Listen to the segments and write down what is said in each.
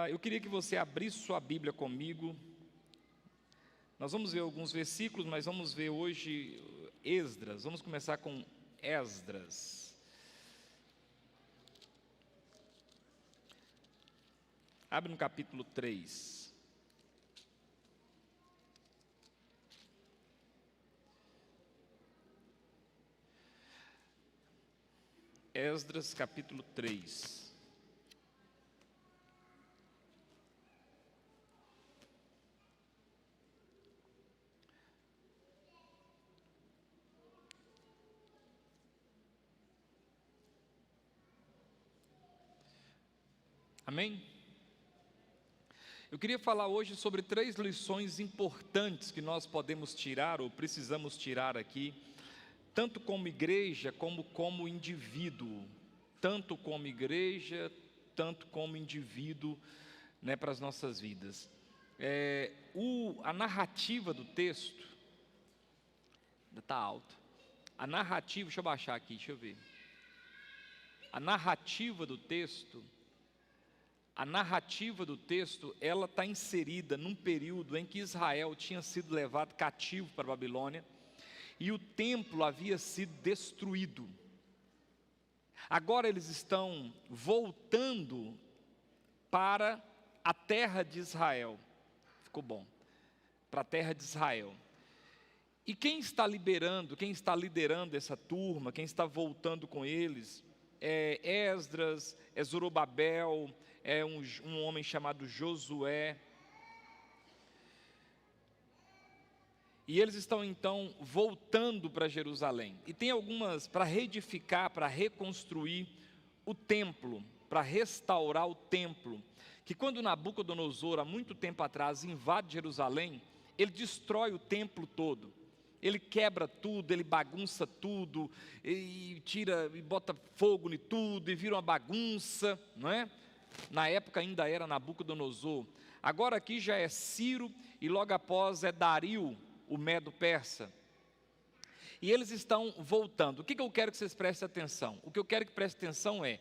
Eu queria que você abrisse sua Bíblia comigo. Nós vamos ver alguns versículos, mas vamos ver hoje Esdras. Vamos começar com Esdras. Abre no capítulo 3. Esdras, capítulo 3. Amém? Eu queria falar hoje sobre 3 lições importantes que nós podemos tirar ou precisamos tirar aqui, tanto como igreja como indivíduo, tanto como igreja, tanto como indivíduo, para as nossas vidas. A narrativa do texto, está alto, a narrativa, deixa eu baixar aqui, deixa eu ver, a narrativa do texto, ela está inserida num período em que Israel tinha sido levado cativo para a Babilônia, e o templo havia sido destruído. Agora eles estão voltando para a terra de Israel. Ficou bom. Para a terra de Israel. E quem está liderando essa turma, quem está voltando com eles, é Esdras, é Zorobabel, é um homem chamado Josué. E eles estão então voltando para Jerusalém. E tem algumas para reedificar, para reconstruir o templo, para restaurar o templo. Que quando Nabucodonosor, há muito tempo atrás, invade Jerusalém, ele destrói o templo todo. Ele quebra tudo, ele bagunça tudo, e tira e bota fogo em tudo, e vira uma bagunça, não é? Na época ainda era Nabucodonosor. Agora aqui já é Ciro, e logo após é Dario, o Medo-Persa. E eles estão voltando. O que eu quero que vocês prestem atenção? O que eu quero que prestem atenção é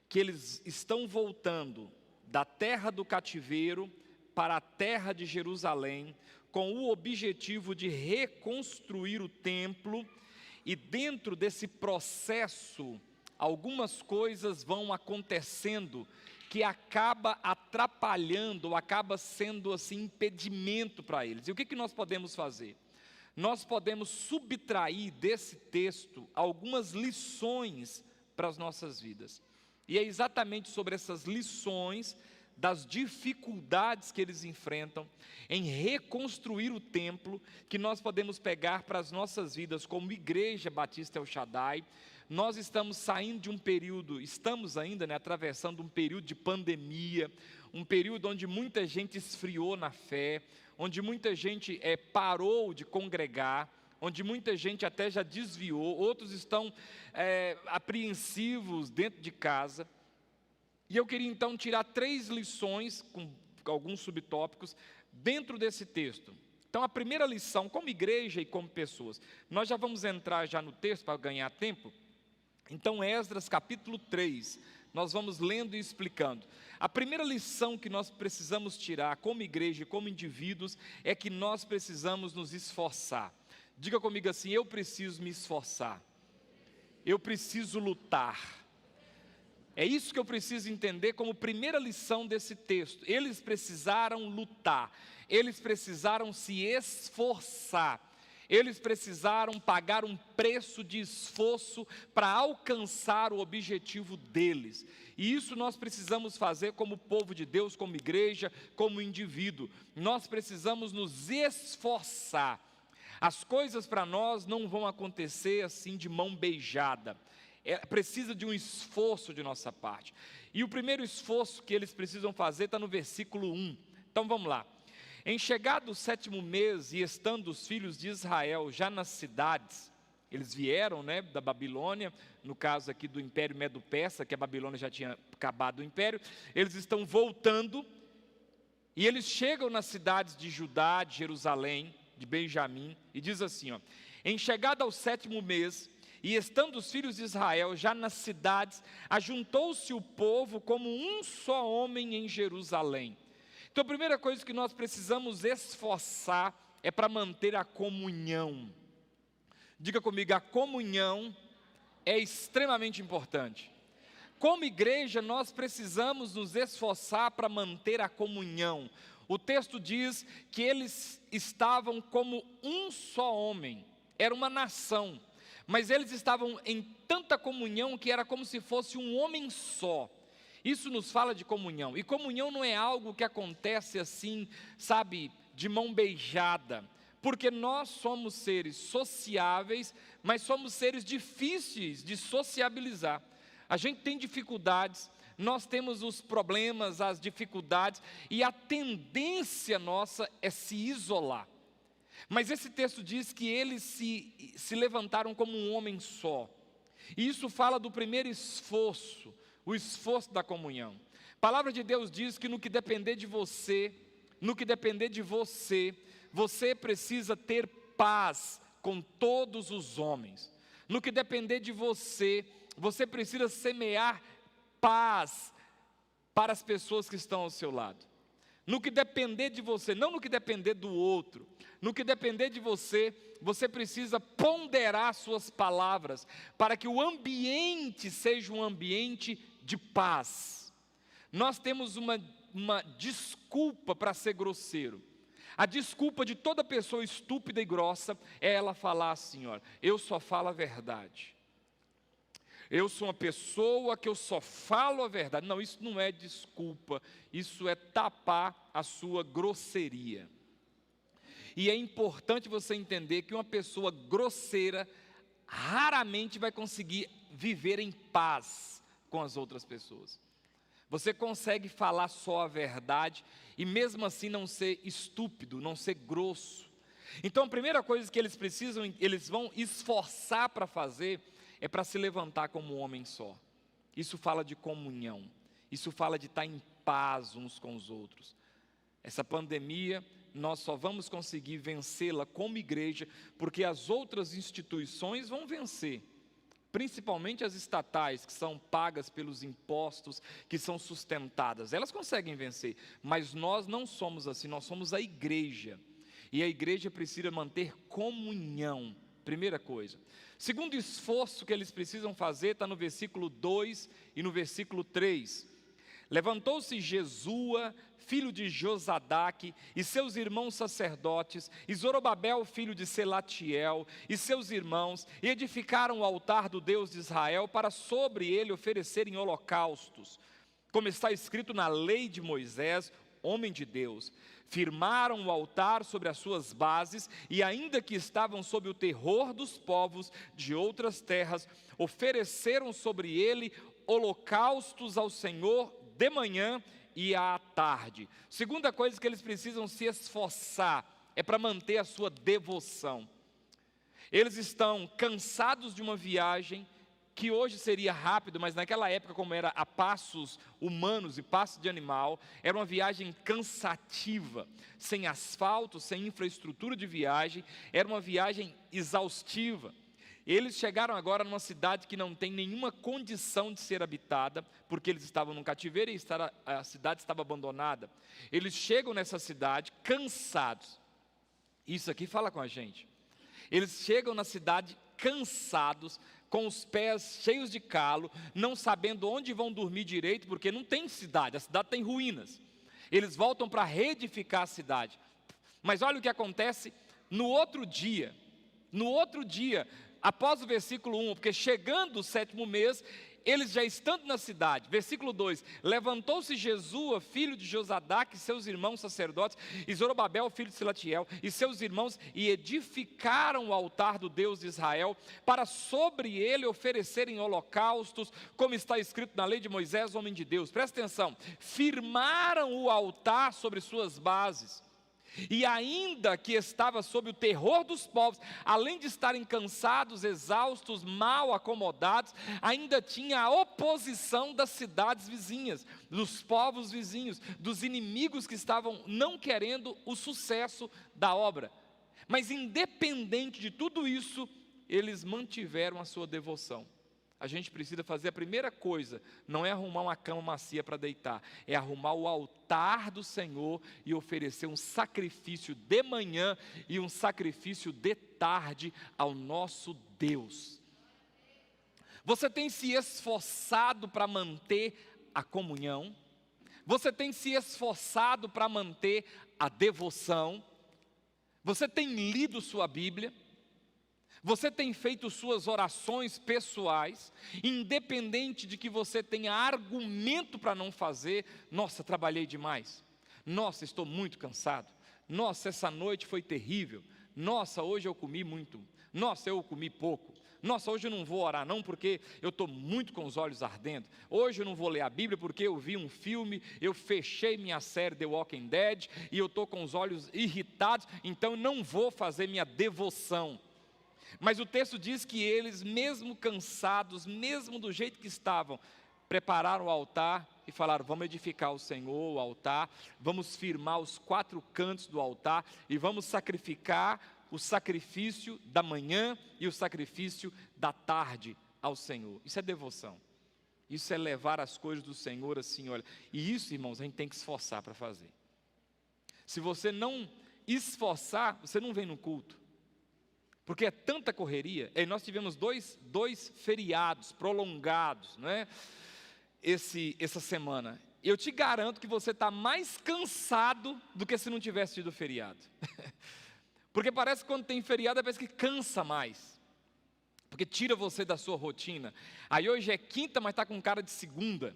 que eles estão voltando da terra do cativeiro para a terra de Jerusalém, com o objetivo de reconstruir o templo, e dentro desse processo, algumas coisas vão acontecendo que acaba atrapalhando, ou acaba sendo assim impedimento para eles. E o que nós podemos fazer? Nós podemos subtrair desse texto algumas lições para as nossas vidas. E é exatamente sobre essas lições, das dificuldades que eles enfrentam em reconstruir o templo, que nós podemos pegar para as nossas vidas como Igreja Batista El Shaddai. Nós estamos saindo de um período, estamos ainda atravessando um período de pandemia, um período onde muita gente esfriou na fé, onde muita gente parou de congregar, onde muita gente até já desviou, outros estão apreensivos dentro de casa. E eu queria então tirar 3 lições, com alguns subtópicos, dentro desse texto. Então a primeira lição, como igreja e como pessoas, nós já vamos entrar já no texto para ganhar tempo. Então Esdras capítulo 3, nós vamos lendo e explicando. A primeira lição que nós precisamos tirar como igreja e como indivíduos é que nós precisamos nos esforçar. Diga comigo assim: eu preciso me esforçar, eu preciso lutar. É isso que eu preciso entender como primeira lição desse texto. Eles precisaram lutar, eles precisaram se esforçar, eles precisaram pagar um preço de esforço para alcançar o objetivo deles. E isso nós precisamos fazer como povo de Deus, como igreja, como indivíduo. Nós precisamos nos esforçar. As coisas para nós não vão acontecer assim de mão beijada. Precisa de um esforço de nossa parte. E o primeiro esforço que eles precisam fazer está no versículo 1. Então vamos lá. Em chegado o 7º mês, e estando os filhos de Israel já nas cidades, eles vieram da Babilônia, no caso aqui do Império Medo-Persa, que a Babilônia já tinha acabado o Império, eles estão voltando, e eles chegam nas cidades de Judá, de Jerusalém, de Benjamim, e diz assim, em chegado ao 7º mês, E estando os filhos de Israel já nas cidades, ajuntou-se o povo como um só homem em Jerusalém. Então a primeira coisa que nós precisamos esforçar é para manter a comunhão. Diga comigo, a comunhão é extremamente importante. Como igreja, nós precisamos nos esforçar para manter a comunhão. O texto diz que eles estavam como um só homem, era uma nação, mas eles estavam em tanta comunhão que era como se fosse um homem só. Isso nos fala de comunhão, e comunhão não é algo que acontece assim, sabe, de mão beijada, porque nós somos seres sociáveis, mas somos seres difíceis de sociabilizar. A gente tem dificuldades, nós temos os problemas, as dificuldades, e a tendência nossa é se isolar. Mas esse texto diz que eles se levantaram como um homem só. E isso fala do primeiro esforço, o esforço da comunhão. A palavra de Deus diz que no que depender de você, você precisa ter paz com todos os homens. No que depender de você, você precisa semear paz para as pessoas que estão ao seu lado. No que depender de você, não no que depender do outro, no que depender de você, você precisa ponderar suas palavras, para que o ambiente seja um ambiente de paz. Nós temos uma desculpa para ser grosseiro. A desculpa de toda pessoa estúpida e grossa é ela falar assim, olha, eu só falo a verdade. Eu sou uma pessoa que eu só falo a verdade. Não, isso não é desculpa, isso é tapar a sua grosseria. E é importante você entender que uma pessoa grosseira raramente vai conseguir viver em paz com as outras pessoas. Você consegue falar só a verdade e mesmo assim não ser estúpido, não ser grosso. Então a primeira coisa que eles vão esforçar para fazer é para se levantar como um homem só. Isso fala de comunhão, isso fala de estar em paz uns com os outros. Essa pandemia, nós só vamos conseguir vencê-la como igreja, porque as outras instituições vão vencer. Principalmente as estatais, que são pagas pelos impostos, que são sustentadas, elas conseguem vencer, mas nós não somos assim, nós somos a igreja, e a igreja precisa manter comunhão, primeira coisa. Segundo esforço que eles precisam fazer, está no versículo 2 e no versículo 3, levantou-se Jesua, filho de Josadaque, e seus irmãos sacerdotes, e Zorobabel, filho de Selatiel, e seus irmãos, e edificaram o altar do Deus de Israel, para sobre ele oferecerem holocaustos, como está escrito na lei de Moisés, homem de Deus. Firmaram o altar sobre as suas bases, e ainda que estavam sob o terror dos povos de outras terras, ofereceram sobre ele holocaustos ao Senhor de manhã e à tarde. Segunda coisa que eles precisam se esforçar é para manter a sua devoção. Eles estão cansados de uma viagem que hoje seria rápido, mas naquela época, como era a passos humanos e passos de animal, era uma viagem cansativa, sem asfalto, sem infraestrutura de viagem, era uma viagem exaustiva. Eles chegaram agora numa cidade que não tem nenhuma condição de ser habitada, porque eles estavam num cativeiro e a cidade estava abandonada. Eles chegam nessa cidade cansados. Isso aqui fala com a gente. Eles chegam na cidade cansados, com os pés cheios de calo, não sabendo onde vão dormir direito, porque não tem cidade, a cidade tem ruínas. Eles voltam para reedificar a cidade. Mas olha o que acontece no outro dia, após o versículo 1, porque chegando o 7º mês, eles já estando na cidade, versículo 2, levantou-se Jesua, filho de Josadaque, e seus irmãos sacerdotes, e Zorobabel, filho de Selatiel, e seus irmãos, e edificaram o altar do Deus de Israel, para sobre ele oferecerem holocaustos, como está escrito na lei de Moisés, homem de Deus. Presta atenção, firmaram o altar sobre suas bases, e ainda que estava sob o terror dos povos, além de estarem cansados, exaustos, mal acomodados, ainda tinha a oposição das cidades vizinhas, dos povos vizinhos, dos inimigos que estavam não querendo o sucesso da obra. Mas independente de tudo isso, eles mantiveram a sua devoção. A gente precisa fazer a primeira coisa, não é arrumar uma cama macia para deitar, é arrumar o altar do Senhor e oferecer um sacrifício de manhã e um sacrifício de tarde ao nosso Deus. Você tem se esforçado para manter a comunhão? Você tem se esforçado para manter a devoção? Você tem lido sua Bíblia? Você tem feito suas orações pessoais, independente de que você tenha argumento para não fazer? Nossa, trabalhei demais. Nossa, estou muito cansado. Nossa, essa noite foi terrível. Nossa, hoje eu comi muito. Nossa, eu comi pouco. Nossa, hoje eu não vou orar não, porque eu estou muito com os olhos ardendo. Hoje eu não vou ler a Bíblia porque eu vi um filme, eu fechei minha série The Walking Dead e eu estou com os olhos irritados, então eu não vou fazer minha devoção. Mas o texto diz que eles, mesmo cansados, mesmo do jeito que estavam, prepararam o altar e falaram: vamos edificar o Senhor, o altar, vamos firmar os 4 cantos do altar e vamos sacrificar o sacrifício da manhã e o sacrifício da tarde ao Senhor. Isso é devoção. Isso é levar as coisas do Senhor assim, olha. E isso, irmãos, a gente tem que esforçar para fazer. Se você não esforçar, você não vem no culto. Porque é tanta correria. E nós tivemos dois feriados prolongados, não é? Essa semana. Eu te garanto que você está mais cansado do que se não tivesse tido feriado. Porque parece que quando tem feriado, parece que cansa mais. Porque tira você da sua rotina. Aí hoje é quinta, mas está com cara de segunda.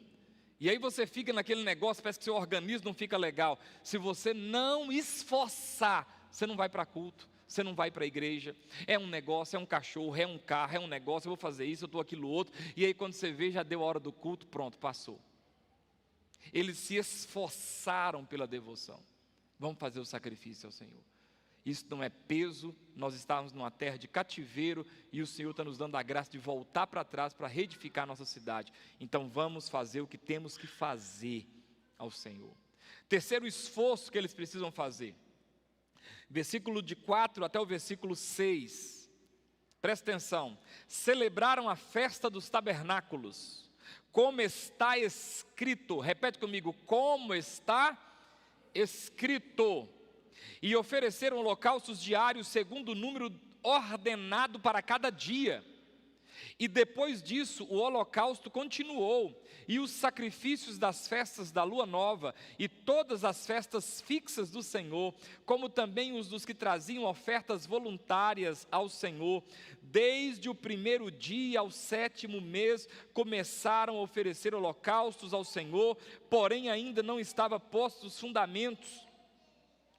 E aí você fica naquele negócio, parece que seu organismo não fica legal. Se você não esforçar, você não vai para culto. Você não vai para a igreja, é um negócio, é um cachorro, é um carro, é um negócio, eu vou fazer isso, eu estou aquilo outro, e aí quando você vê, já deu a hora do culto, pronto, passou. Eles se esforçaram pela devoção. Vamos fazer o sacrifício ao Senhor. Isso não é peso, nós estávamos numa terra de cativeiro, e o Senhor está nos dando a graça de voltar para trás, para reedificar a nossa cidade. Então vamos fazer o que temos que fazer ao Senhor. Terceiro esforço que eles precisam fazer. Versículo de 4 até o versículo 6, presta atenção: celebraram a festa dos tabernáculos, como está escrito, repete comigo, como está escrito, e ofereceram holocaustos diários segundo o número ordenado para cada dia. E depois disso o holocausto continuou, e os sacrifícios das festas da lua nova, e todas as festas fixas do Senhor, como também os dos que traziam ofertas voluntárias ao Senhor, desde o 1º dia ao 7º mês, começaram a oferecer holocaustos ao Senhor, porém ainda não estavam postos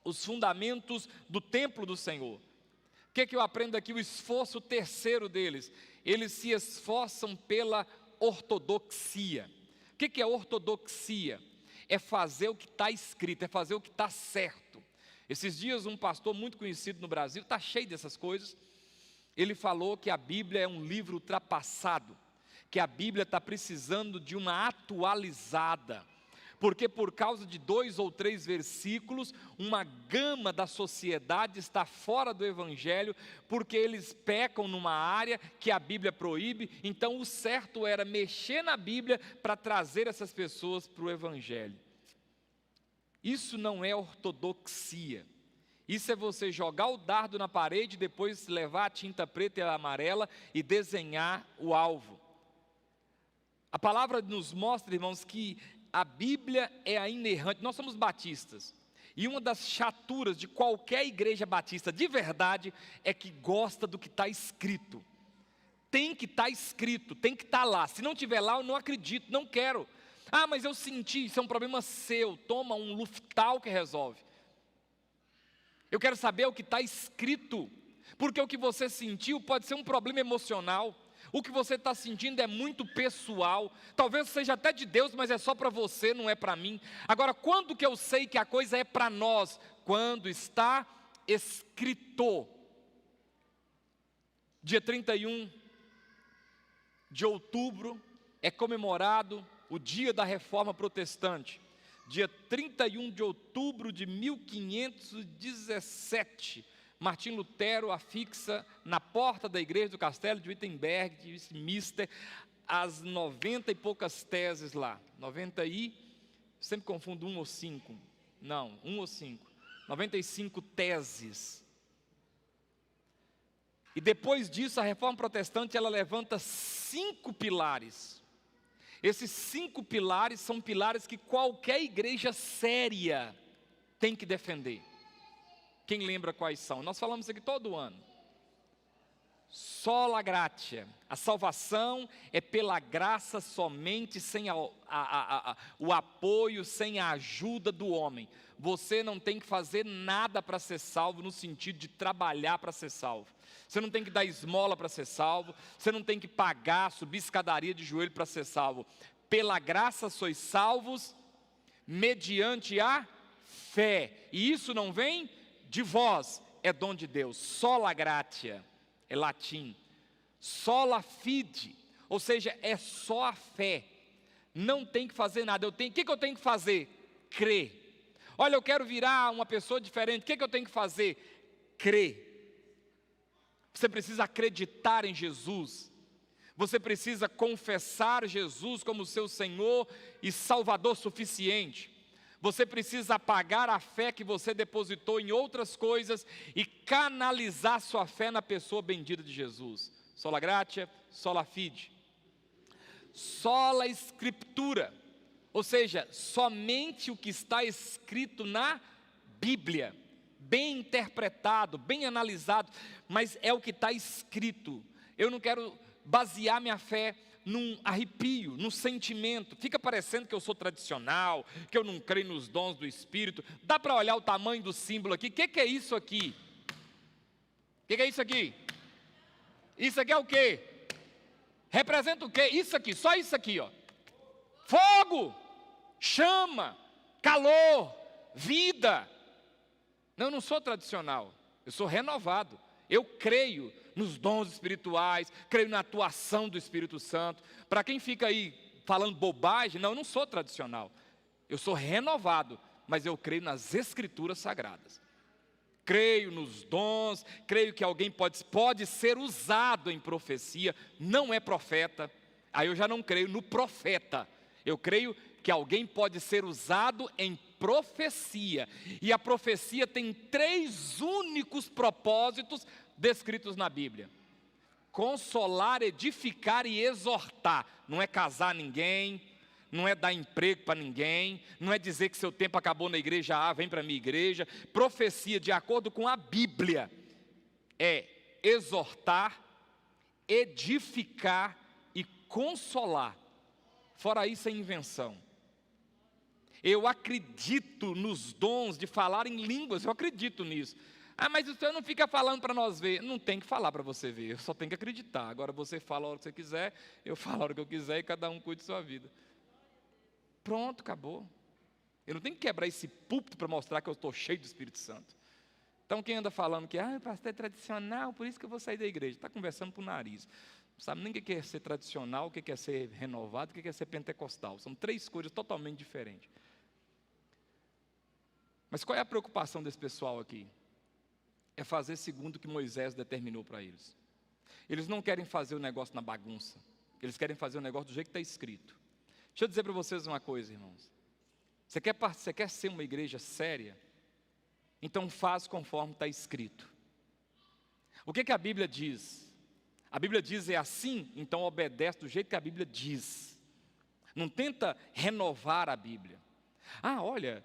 os fundamentos do templo do Senhor. O que eu aprendo aqui? O esforço terceiro deles. Eles se esforçam pela ortodoxia. O que é ortodoxia? É fazer o que está escrito, é fazer o que está certo. Esses dias um pastor muito conhecido no Brasil, está cheio dessas coisas, ele falou que a Bíblia é um livro ultrapassado, que a Bíblia está precisando de uma atualizada. Porque por causa de 2 ou 3 versículos, uma gama da sociedade está fora do Evangelho, porque eles pecam numa área que a Bíblia proíbe. Então o certo era mexer na Bíblia para trazer essas pessoas para o Evangelho. Isso não é ortodoxia. Isso é você jogar o dardo na parede, depois levar a tinta preta e a amarela e desenhar o alvo. A palavra nos mostra, irmãos, que a Bíblia é a inerrante. Nós somos batistas, e uma das chaturas de qualquer igreja batista de verdade é que gosta do que está escrito. Tem que estar escrito, tem que estar lá. Se não estiver lá, eu não acredito, não quero. Ah, mas eu senti, isso é um problema seu. Toma um Luftal que resolve. Eu quero saber o que está escrito, porque o que você sentiu pode ser um problema emocional. O que você está sentindo é muito pessoal, talvez seja até de Deus, mas é só para você, não é para mim. Agora, quando que eu sei que a coisa é para nós? Quando está escrito. Dia 31 de outubro é comemorado o dia da Reforma Protestante. Dia 31 de outubro de 1517, Martim Lutero afixa na porta da igreja do castelo de Wittenberg, de Westminster, as 90 e poucas teses lá. 90 e, sempre confundo 1 ou 5. Não, 1 ou 5. 95 teses. E depois disso, a reforma protestante, ela levanta 5 pilares. Esses 5 pilares são pilares que qualquer igreja séria tem que defender. Quem lembra quais são? Nós falamos isso aqui todo ano. Sola gratia. A salvação é pela graça somente, sem o apoio, sem a ajuda do homem. Você não tem que fazer nada para ser salvo, no sentido de trabalhar para ser salvo. Você não tem que dar esmola para ser salvo. Você não tem que pagar, subir escadaria de joelho para ser salvo. Pela graça sois salvos, mediante a fé. E isso não vem de vós, é dom de Deus. Sola gratia, é latim. Sola fide, ou seja, é só a fé. Não tem que fazer nada. O que eu tenho que fazer? Crer. Olha, eu quero virar uma pessoa diferente. O que eu tenho que fazer? Crer. Você precisa acreditar em Jesus. Você precisa confessar Jesus como seu Senhor e Salvador suficiente. Você precisa apagar a fé que você depositou em outras coisas e canalizar sua fé na pessoa bendita de Jesus. Sola gratia, sola fide. Sola escritura, ou seja, somente o que está escrito na Bíblia, bem interpretado, bem analisado, mas é o que está escrito. Eu não quero basear minha fé num arrepio, num sentimento. Fica parecendo que eu sou tradicional, que eu não creio nos dons do Espírito. Dá para olhar o tamanho do símbolo aqui? O que é isso aqui? O que é isso aqui? Isso aqui é o quê? Representa o quê? Isso aqui, só isso aqui, ó. Fogo, chama, calor, vida. Não, eu não sou tradicional, eu sou renovado. Eu creio nos dons espirituais, creio na atuação do Espírito Santo. Para quem fica aí falando bobagem, não, eu não sou tradicional. Eu sou renovado, mas eu creio nas Escrituras Sagradas. Creio nos dons, creio que alguém pode ser usado em profecia, não é profeta. Aí eu já não creio no profeta. Eu creio que alguém pode ser usado em profecia. E a profecia tem 3 únicos propósitos descritos na Bíblia: consolar, edificar e exortar. Não é casar ninguém, não é dar emprego para ninguém, não é dizer que seu tempo acabou na igreja vem para a minha igreja. Profecia, de acordo com a Bíblia, é exortar, edificar e consolar. Fora isso é invenção. Eu acredito nos dons de falar em línguas, eu acredito nisso. Mas o Senhor não fica falando para nós ver. Não tem que falar para você ver, eu só tenho que acreditar. Agora você fala a hora que você quiser, eu falo a hora que eu quiser e cada um cuide de sua vida. Pronto, acabou. Eu não tenho que quebrar esse púlpito para mostrar que eu estou cheio do Espírito Santo. Então quem anda falando que o pastor é tradicional, por isso que eu vou sair da igreja, está conversando para o nariz. Não sabe nem o que é ser tradicional, o que é ser renovado, o que é ser pentecostal. São 3 coisas totalmente diferentes. Mas qual é a preocupação desse pessoal aqui? É fazer segundo o que Moisés determinou para eles. Eles não querem fazer o negócio na bagunça. Eles querem fazer o negócio do jeito que está escrito. Deixa eu dizer para vocês uma coisa, irmãos. Você quer ser uma igreja séria? Então faz conforme está escrito. O que a Bíblia diz? A Bíblia diz é assim, então obedece do jeito que a Bíblia diz. Não tenta renovar a Bíblia. Olha,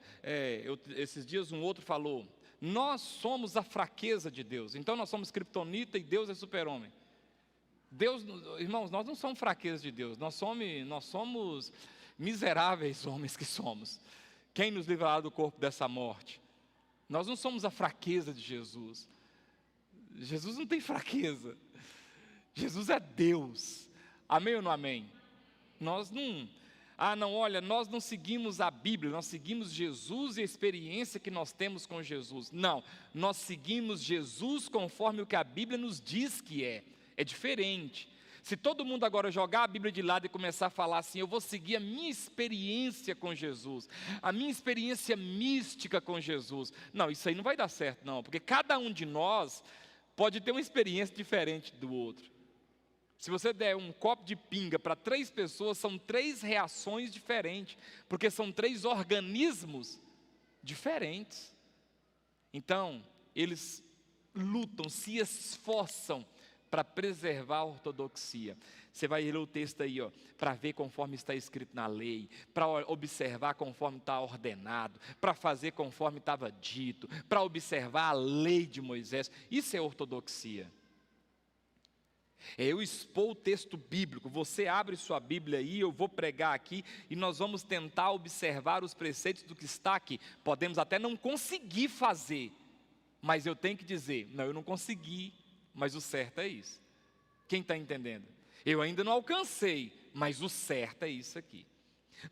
esses dias um outro falou: nós somos a fraqueza de Deus, então nós somos criptonita e Deus é super-homem. Deus, irmãos, nós não somos fraqueza de Deus, nós somos miseráveis homens que somos. Quem nos livrará do corpo dessa morte? Nós não somos a fraqueza de Jesus. Jesus não tem fraqueza. Jesus é Deus. Amém ou não amém? Nós não... olha, nós não seguimos a Bíblia, nós seguimos Jesus e a experiência que nós temos com Jesus. Não, nós seguimos Jesus conforme o que a Bíblia nos diz que é. É diferente. Se todo mundo agora jogar a Bíblia de lado e começar a falar assim, eu vou seguir a minha experiência com Jesus, a minha experiência mística com Jesus. Não, isso aí não vai dar certo não, porque cada um de nós pode ter uma experiência diferente do outro. Se você der um copo de pinga para 3 pessoas, são 3 reações diferentes, porque são 3 organismos diferentes. Então, eles lutam, se esforçam para preservar a ortodoxia. Você vai ler o texto aí, para ver conforme está escrito na lei, para observar conforme está ordenado, para fazer conforme estava dito, para observar a lei de Moisés. Isso é ortodoxia. É eu expor o texto bíblico. Você abre sua Bíblia aí, eu vou pregar aqui e nós vamos tentar observar os preceitos do que está aqui. Podemos até não conseguir fazer, mas eu tenho que dizer, não, eu não consegui, mas o certo é isso. Quem está entendendo? Eu ainda não alcancei, mas o certo é isso aqui.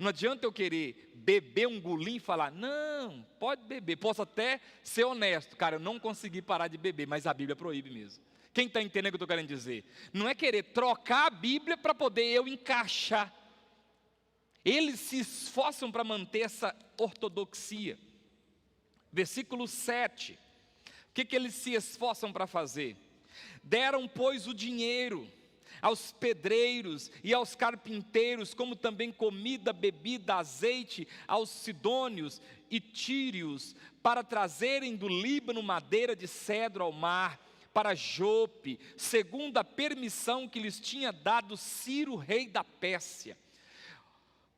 Não adianta eu querer beber um golinho e falar, não, pode beber. Posso até ser honesto, cara, eu não consegui parar de beber, mas a Bíblia proíbe mesmo. Quem está entendendo o que eu estou querendo dizer? Não é querer trocar a Bíblia para poder eu encaixar. Eles se esforçam para manter essa ortodoxia. Versículo 7. O que eles se esforçam para fazer? Deram, pois, o dinheiro aos pedreiros e aos carpinteiros, como também comida, bebida, azeite, aos sidônios e tírios, para trazerem do Líbano madeira de cedro ao mar, para Jope, segundo a permissão que lhes tinha dado Ciro, rei da Pérsia.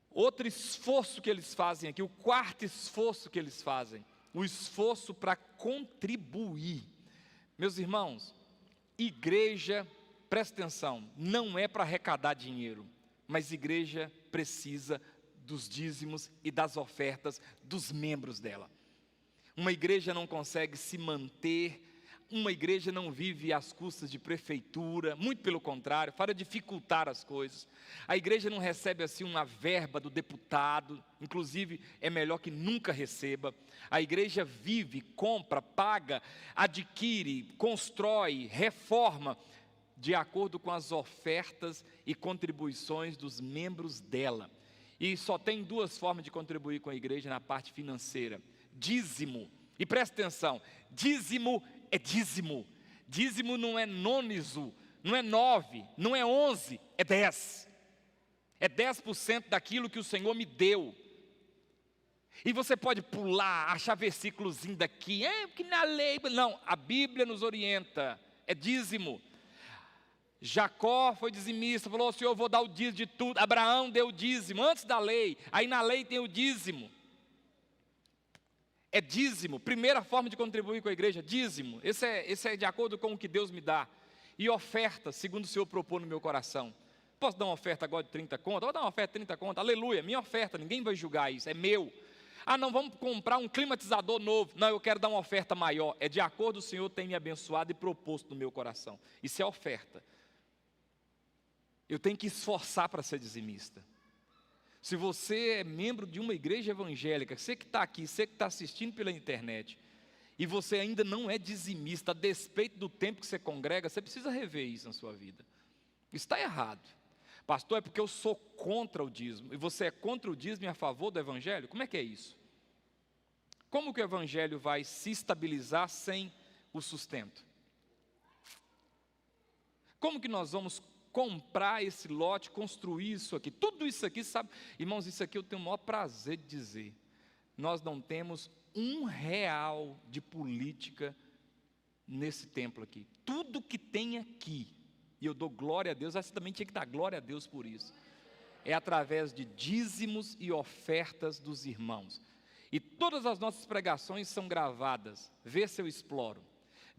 Outro esforço que eles fazem aqui, o quarto esforço que eles fazem, o esforço para contribuir. Meus irmãos, igreja, presta atenção, não é para arrecadar dinheiro, mas igreja precisa dos dízimos e das ofertas dos membros dela. Uma igreja não consegue se manter, uma igreja não vive às custas de prefeitura, muito pelo contrário, para dificultar as coisas. A igreja não recebe assim uma verba do deputado, inclusive é melhor que nunca receba. A igreja vive, compra, paga, adquire, constrói, reforma, de acordo com as ofertas e contribuições dos membros dela. E só tem 2 formas de contribuir com a igreja na parte financeira: dízimo, e presta atenção, dízimo é dízimo. Dízimo não é nônizo, não é 9, não é 11, é 10. É 10% daquilo que o Senhor me deu. E você pode pular, achar versículozinho daqui, porque na lei, não, a Bíblia nos orienta, é dízimo. Jacó foi dizimista, falou, Senhor, eu vou dar o dízimo de tudo. Abraão deu o dízimo, antes da lei, aí na lei tem o dízimo. É dízimo, primeira forma de contribuir com a igreja, dízimo. Esse é de acordo com o que Deus me dá. E oferta, segundo o Senhor propôs no meu coração. Posso dar uma oferta agora de 30 conto? Vou dar uma oferta de 30 conto, aleluia, minha oferta, ninguém vai julgar isso, é meu. Ah, não, vamos comprar um climatizador novo. Não, eu quero dar uma oferta maior. É de acordo com o Senhor tem me abençoado e proposto no meu coração. Isso é oferta. Eu tenho que esforçar para ser dizimista. Se você é membro de uma igreja evangélica, você que está aqui, você que está assistindo pela internet, e você ainda não é dizimista, a despeito do tempo que você congrega, você precisa rever isso na sua vida. Isso está errado. Pastor, é porque eu sou contra o dízimo, e você é contra o dízimo e a favor do evangelho? Como é que é isso? Como que o evangelho vai se estabilizar sem o sustento? Como que nós vamos comprar esse lote, construir isso aqui? Tudo isso aqui, sabe? Irmãos, isso aqui eu tenho o maior prazer de dizer. Nós não temos R$1 de política nesse templo aqui. Tudo que tem aqui, e eu dou glória a Deus, você também tinha que dar glória a Deus por isso, é através de dízimos e ofertas dos irmãos. E todas as nossas pregações são gravadas. Vê se eu exploro.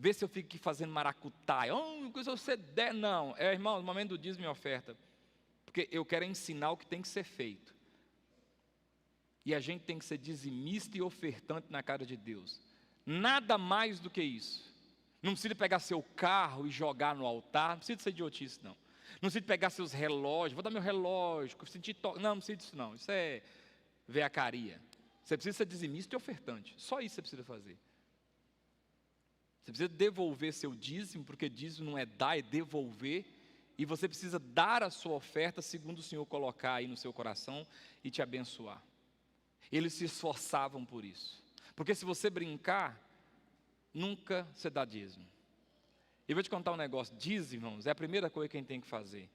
Vê se eu fico aqui fazendo maracutaia. Se você der, não. Irmão, no momento do dízimo e oferta. Porque eu quero ensinar o que tem que ser feito. E a gente tem que ser dizimista e ofertante na cara de Deus. Nada mais do que isso. Não precisa pegar seu carro e jogar no altar. Não precisa ser idiotice, não. Não precisa pegar seus relógios. Vou dar meu relógio. Não precisa disso, não. Isso é veacaria. Você precisa ser dizimista e ofertante. Só isso você precisa fazer. Você precisa devolver seu dízimo, porque dízimo não é dar, é devolver. E você precisa dar a sua oferta segundo o Senhor colocar aí no seu coração e te abençoar. Eles se esforçavam por isso. Porque se você brincar, nunca você dá dízimo. Eu vou te contar um negócio, dízimo, irmãos, é a primeira coisa que a gente tem que fazer.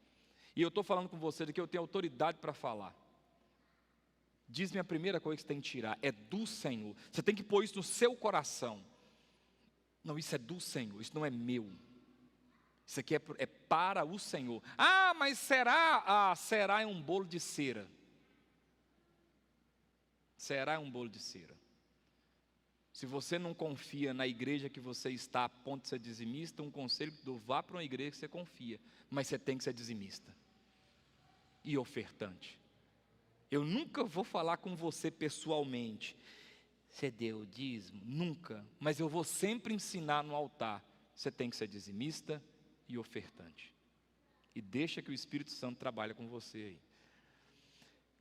E eu estou falando com você de que eu tenho autoridade para falar. Dízimo é a primeira coisa que você tem que tirar, é do Senhor. Você tem que pôr isso no seu coração. Não, isso é do Senhor, isso não é meu. Isso aqui é para o Senhor. Ah, mas será? Ah, será é um bolo de cera. Será é um bolo de cera. Se você não confia na igreja que você está a ponto de ser dizimista, um conselho que dou, vá para uma igreja que você confia. Mas você tem que ser dizimista. E ofertante. Eu nunca vou falar com você pessoalmente. Você deu o dízimo? Nunca. Mas eu vou sempre ensinar no altar. Você tem que ser dizimista e ofertante. E deixa que o Espírito Santo trabalhe com você aí.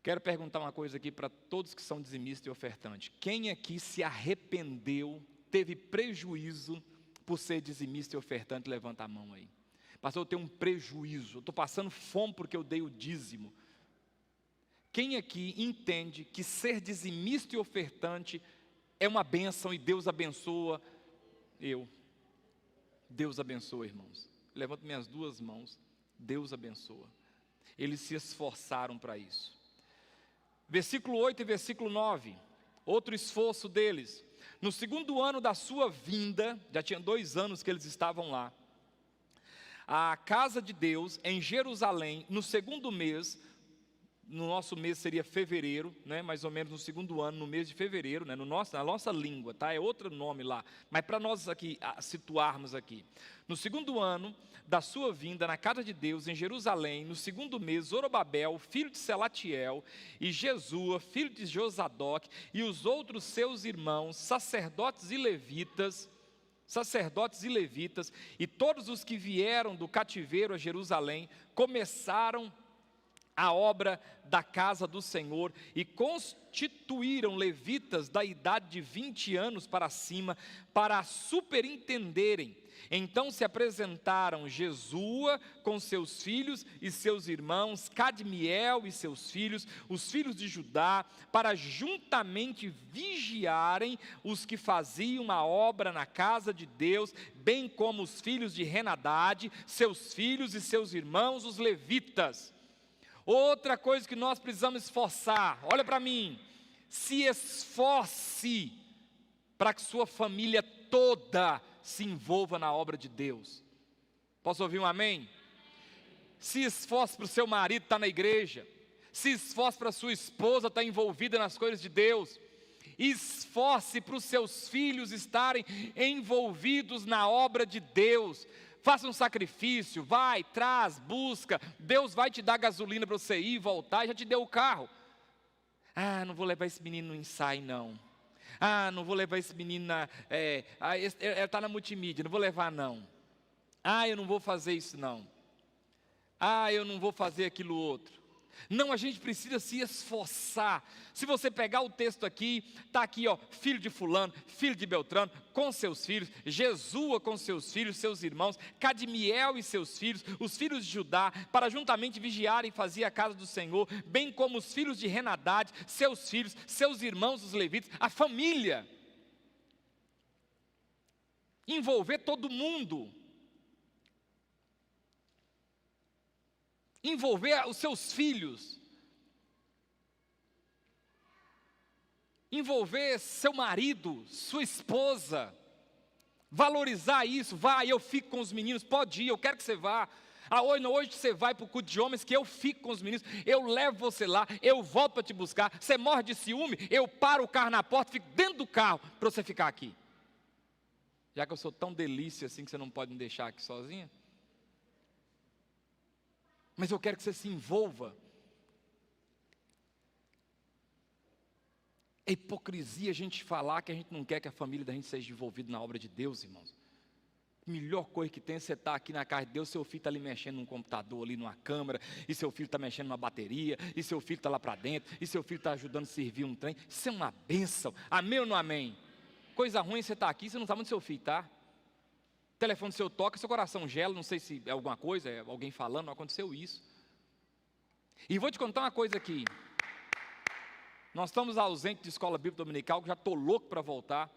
Quero perguntar uma coisa aqui para todos que são dizimistas e ofertantes. Quem aqui se arrependeu, teve prejuízo por ser dizimista e ofertante? Levanta a mão aí. Pastor, eu tenho um prejuízo, eu estou passando fome porque eu dei o dízimo. Quem aqui entende que ser dizimista e ofertante é uma bênção e Deus abençoa? Deus abençoa, irmãos. Levanto minhas duas mãos. Deus abençoa. Eles se esforçaram para isso. Versículo 8 e versículo 9. Outro esforço deles. No segundo ano da sua vinda, já tinha 2 anos que eles estavam lá, a casa de Deus em Jerusalém, no segundo mês, no nosso mês seria fevereiro, né, mais ou menos no segundo ano, no mês de fevereiro, né, na nossa língua, tá, é outro nome lá, mas para nós aqui, situarmos aqui, no segundo ano da sua vinda na casa de Deus em Jerusalém, no segundo mês, Zorobabel, filho de Selatiel, e Jesua, filho de Josadoc, e os outros seus irmãos, sacerdotes e levitas, e todos os que vieram do cativeiro a Jerusalém, começaram a obra da casa do Senhor e constituíram levitas da idade de 20 anos para cima para superintenderem. Então se apresentaram Jesua com seus filhos e seus irmãos, Cadmiel e seus filhos, os filhos de Judá, para juntamente vigiarem os que faziam a obra na casa de Deus, bem como os filhos de Henadade, seus filhos e seus irmãos, os levitas. Outra coisa que nós precisamos esforçar, olha para mim, se esforce para que sua família toda se envolva na obra de Deus. Posso ouvir um amém? Se esforce para o seu marido estar na igreja, se esforce para a sua esposa estar envolvida nas coisas de Deus, esforce para os seus filhos estarem envolvidos na obra de Deus. Faça um sacrifício, vai, traz, busca. Deus vai te dar gasolina para você ir e voltar, e já te deu o carro. Ah, não vou levar esse menino no ensaio, não. Ah, não vou levar esse menino ele está na multimídia, não vou levar, não. Ah, eu não vou fazer isso, não. Ah, eu não vou fazer aquilo outro. Não, a gente precisa se esforçar. Se você pegar o texto aqui, está aqui, ó, filho de fulano, filho de Beltrano, com seus filhos, Jesua com seus filhos, seus irmãos, Cadmiel e seus filhos, os filhos de Judá, para juntamente vigiarem e fazer a casa do Senhor, bem como os filhos de Henadade, seus filhos, seus irmãos, os levitas, a família. Envolver todo mundo. Envolver os seus filhos, envolver seu marido, sua esposa, valorizar isso. Vai, eu fico com os meninos, pode ir, eu quero que você vá. Hoje você vai para o culto de homens, que eu fico com os meninos, eu levo você lá, eu volto para te buscar. Você morre de ciúme, eu paro o carro na porta, fico dentro do carro para você ficar aqui. Já que eu sou tão delícia assim que você não pode me deixar aqui sozinha. Mas eu quero que você se envolva. É hipocrisia a gente falar que a gente não quer que a família da gente seja envolvida na obra de Deus, irmãos. A melhor coisa que tem é você estar aqui na casa de Deus, seu filho está ali mexendo num computador, ali numa câmera, e seu filho está mexendo numa bateria, e seu filho está lá para dentro, e seu filho está ajudando a servir um trem. Isso é uma bênção. Amém ou não amém? Coisa ruim é você estar aqui, você não sabe onde seu filho está. O telefone seu toca, seu coração gela, não sei se é alguma coisa, é alguém falando, não aconteceu isso. E vou te contar uma coisa aqui. Nós estamos ausentes de escola bíblica dominical, que já estou louco para voltar.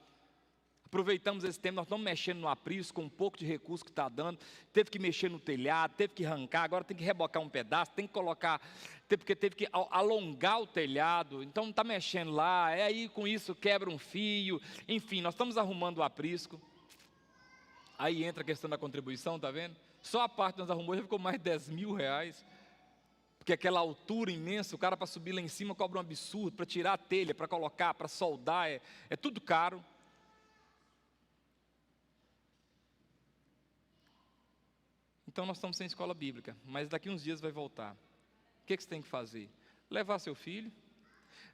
Aproveitamos esse tempo, nós estamos mexendo no aprisco, com um pouco de recurso que está dando. Teve que mexer no telhado, teve que arrancar, agora tem que rebocar um pedaço, tem que colocar, porque teve que alongar o telhado, então está mexendo lá, aí com isso quebra um fio, enfim, nós estamos arrumando o aprisco. Aí entra a questão da contribuição, está vendo? Só a parte que nós arrumamos já ficou mais de 10 mil reais. Porque aquela altura imensa, o cara para subir lá em cima cobra um absurdo, para tirar a telha, para colocar, para soldar, é tudo caro. Então nós estamos sem escola bíblica, mas daqui uns dias vai voltar. O que você tem que fazer? Levar seu filho,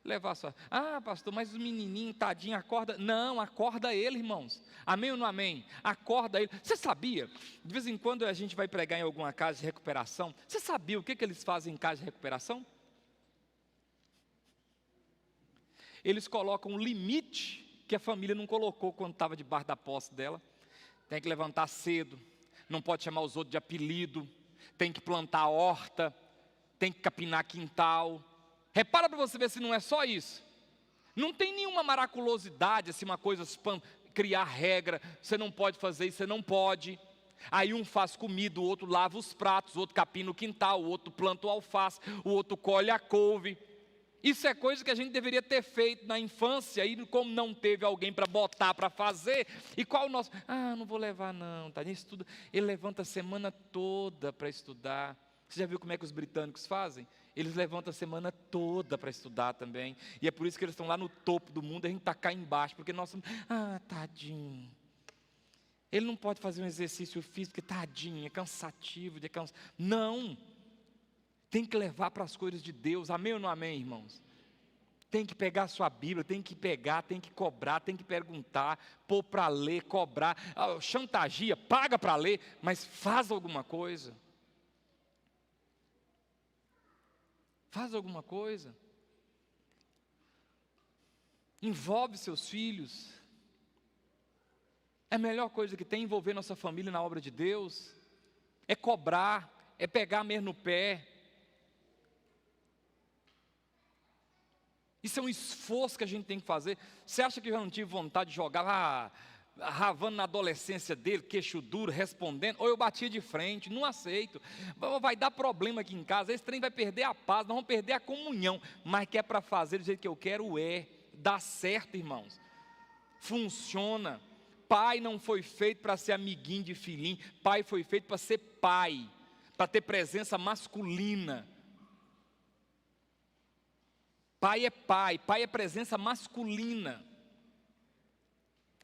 levar sua... Ah, pastor, mas o menininho, tadinho, acorda. Não, acorda ele, irmãos. Amém ou não amém? Acorda ele. Você sabia? De vez em quando a gente vai pregar em alguma casa de recuperação. Você sabia o que eles fazem em casa de recuperação? Eles colocam um limite que a família não colocou quando estava debaixo da posse dela. Tem que levantar cedo, não pode chamar os outros de apelido, tem que plantar horta, tem que capinar quintal. Repara para você ver se não é só isso. Não tem nenhuma maraculosidade, assim, uma coisa, criar regra, você não pode fazer isso, você não pode. Aí um faz comida, o outro lava os pratos, o outro capina o quintal, o outro planta o alface, o outro colhe a couve. Isso é coisa que a gente deveria ter feito na infância, e como não teve alguém para botar para fazer, e qual o nosso? Ah, não vou levar não, tá? Estuda. Ele levanta a semana toda para estudar. Você já viu como é que os britânicos fazem? Eles levantam a semana toda para estudar também, e é por isso que eles estão lá no topo do mundo, a gente está cá embaixo, porque nós somos, tadinho. Ele não pode fazer um exercício físico, porque tadinho, é cansativo, Não. Tem que levar para as coisas de Deus, amém ou não amém, irmãos? Tem que pegar a sua Bíblia, tem que pegar, tem que cobrar, tem que perguntar, pôr para ler, cobrar, chantageia, paga para ler, mas faz alguma coisa. Faz alguma coisa. Envolve seus filhos. É a melhor coisa que tem envolver nossa família na obra de Deus. É cobrar, é pegar mesmo no pé. Isso é um esforço que a gente tem que fazer. Você acha que eu já não tive vontade de jogar ravando na adolescência dele, queixo duro, respondendo? Ou eu batia de frente, não aceito. Vai dar problema aqui em casa, esse trem vai perder a paz, nós vamos perder a comunhão. Mas que é para fazer do jeito que eu quero, dá certo, irmãos. Funciona. Pai não foi feito para ser amiguinho de filhinho, pai foi feito para ser pai, para ter presença masculina. Pai é presença masculina.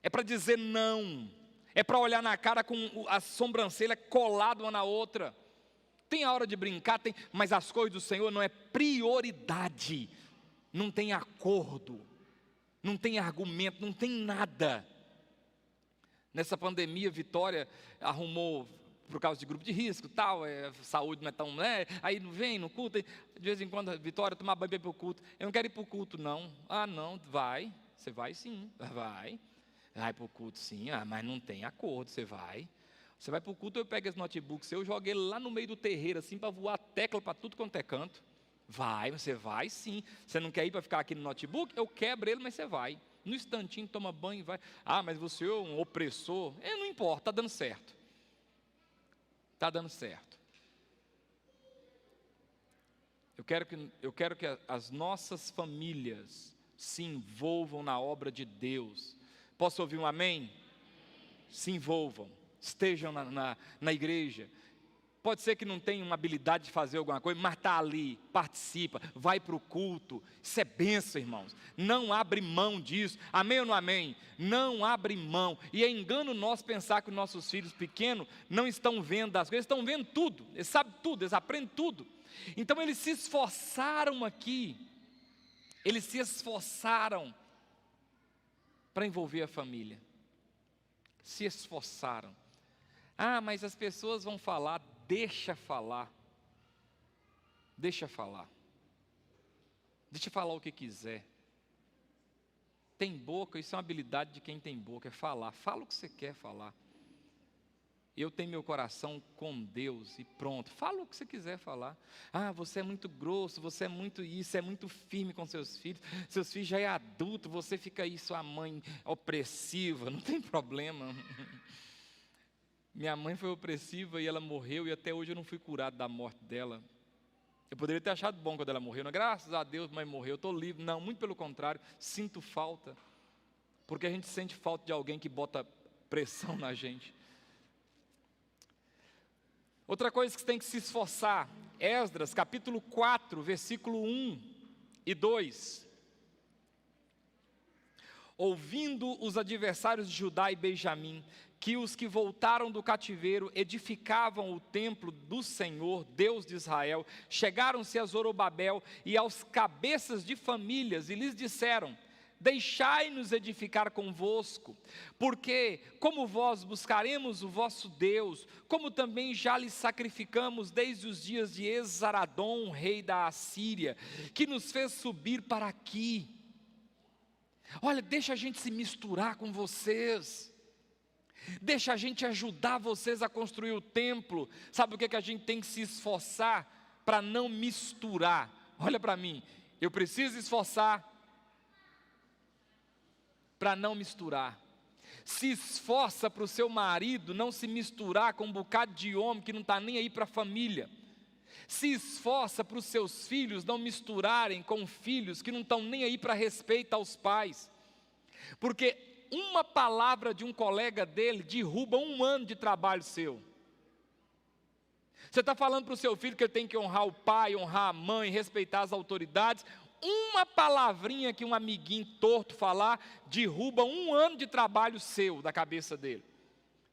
É para dizer não. É para olhar na cara com a sobrancelha colada uma na outra. Tem a hora de brincar, mas as coisas do Senhor não é prioridade. Não tem acordo. Não tem argumento, não tem nada. Nessa pandemia, Vitória arrumou, por causa de grupo de risco, tal, saúde não é tão, aí não vem no culto, de vez em quando, Vitória, tomar banho para o culto, eu não quero ir para o culto não, não, vai, você vai sim, vai para o culto sim, mas não tem acordo, você vai para o culto, eu pego esse notebook seu, eu jogo ele lá no meio do terreiro, assim, para voar tecla para tudo quanto é canto, você vai sim, você não quer ir para ficar aqui no notebook, eu quebro ele, mas você vai, no instantinho, toma banho e vai, mas você é um opressor, não importa, está dando certo. Está dando certo. Eu quero que as nossas famílias se envolvam na obra de Deus. Posso ouvir um amém? Se envolvam, estejam na igreja. Pode ser que não tenha uma habilidade de fazer alguma coisa, mas está ali, participa, vai para o culto. Isso é bênção, irmãos. Não abre mão disso. Amém ou não amém? Não abre mão. E é engano nosso pensar que os nossos filhos pequenos não estão vendo as coisas, eles estão vendo tudo, eles sabem tudo, eles aprendem tudo. Então eles se esforçaram aqui, eles se esforçaram para envolver a família. Se esforçaram. Mas as pessoas vão falar. Deixa falar. Deixa falar. Deixa falar o que quiser. Tem boca, isso é uma habilidade de quem tem boca, é falar. Fala o que você quer falar. Eu tenho meu coração com Deus e pronto. Fala o que você quiser falar. Ah, você é muito grosso, você é muito isso, é muito firme com seus filhos. Seus filhos já é adulto, você fica aí, sua mãe opressiva, não tem problema. Minha mãe foi opressiva e ela morreu e até hoje eu não fui curado da morte dela. Eu poderia ter achado bom quando ela morreu, não? Graças a Deus, mãe morreu, eu estou livre. Não, muito pelo contrário, sinto falta. Porque a gente sente falta de alguém que bota pressão na gente. Outra coisa que você tem que se esforçar, Esdras, capítulo 4, versículo 1 e 2. Ouvindo os adversários de Judá e Benjamim, que os que voltaram do cativeiro edificavam o templo do Senhor, Deus de Israel, chegaram-se a Zorobabel e aos cabeças de famílias e lhes disseram: deixai-nos edificar convosco, porque como vós buscaremos o vosso Deus, como também já lhe sacrificamos desde os dias de Esaradom, rei da Assíria, que nos fez subir para aqui. Olha, deixa a gente se misturar com vocês, deixa a gente ajudar vocês a construir o templo. Sabe o que a gente tem que se esforçar para não misturar? Olha para mim, eu preciso esforçar para não misturar. Se esforça para o seu marido não se misturar com um bocado de homem que não está nem aí para a família. Se esforça para os seus filhos não misturarem com filhos que não estão nem aí para respeito aos pais. Porque uma palavra de um colega dele derruba 1 ano de trabalho seu. Você está falando para o seu filho que ele tem que honrar o pai, honrar a mãe, respeitar as autoridades. Uma palavrinha que um amiguinho torto falar, derruba 1 ano de trabalho seu, da cabeça dele.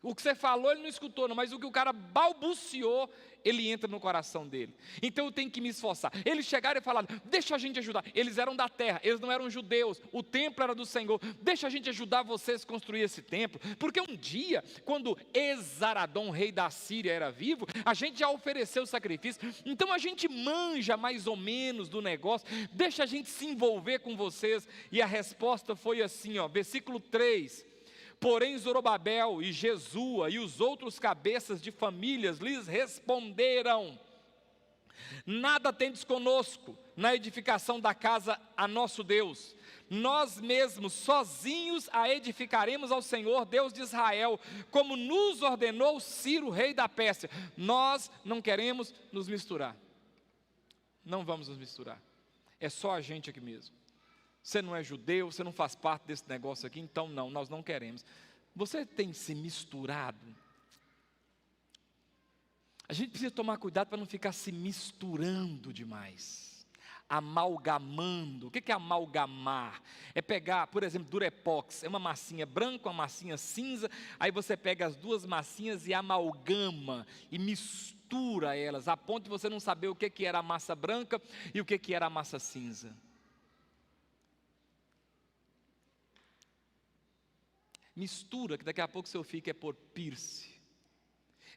O que você falou ele não escutou, não, mas o que o cara balbuciou, ele entra no coração dele. Então eu tenho que me esforçar. Eles chegaram e falaram: deixa a gente ajudar. Eles eram da terra, eles não eram judeus, o templo era do Senhor. Deixa a gente ajudar vocês a construir esse templo, porque um dia, quando Esaradom, rei da Síria, era vivo, a gente já ofereceu sacrifício, então a gente manja mais ou menos do negócio, deixa a gente se envolver com vocês. E a resposta foi assim, ó, versículo 3. Porém Zorobabel e Jesua e os outros cabeças de famílias lhes responderam: nada tendes conosco na edificação da casa a nosso Deus. Nós mesmos sozinhos a edificaremos ao Senhor, Deus de Israel, como nos ordenou Ciro, rei da Pérsia. Nós não queremos nos misturar. Não vamos nos misturar. É só a gente aqui mesmo. Você não é judeu, você não faz parte desse negócio aqui, então não, nós não queremos. Você tem se misturado? A gente precisa tomar cuidado para não ficar se misturando demais, amalgamando. O que é amalgamar? É pegar, por exemplo, Durepox, é uma massinha branca, uma massinha cinza, aí você pega as duas massinhas e amalgama, e mistura elas, a ponto de você não saber o que era a massa branca e o que era a massa cinza. Mistura, que daqui a pouco seu filho quer pôr piercing.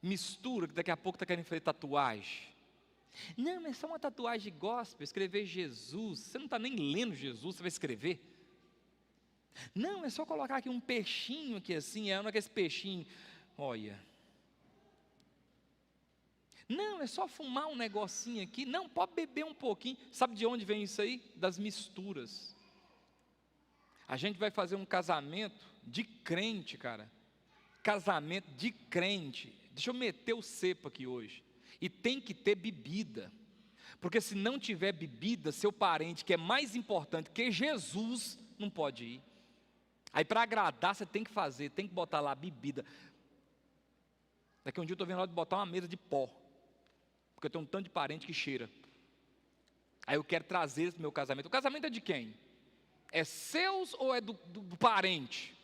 Mistura, que daqui a pouco está querendo fazer tatuagem. Não, mas é só uma tatuagem gospel, escrever Jesus. Você não está nem lendo Jesus, você vai escrever. Não, é só colocar aqui um peixinho aqui assim, é esse peixinho, olha. Não, é só fumar um negocinho aqui. Não, pode beber um pouquinho. Sabe de onde vem isso aí? Das misturas. A gente vai fazer um casamento de crente, cara. Casamento de crente. Deixa eu meter o cepo aqui hoje. E tem que ter bebida. Porque se não tiver bebida, seu parente, que é mais importante que Jesus, não pode ir. Aí para agradar, você tem que fazer, tem que botar lá bebida. Daqui um dia eu estou vendo a hora de botar uma mesa de pó. Porque eu tenho um tanto de parente que cheira. Aí eu quero trazer esse meu casamento. O casamento é de quem? É seus ou é do parente?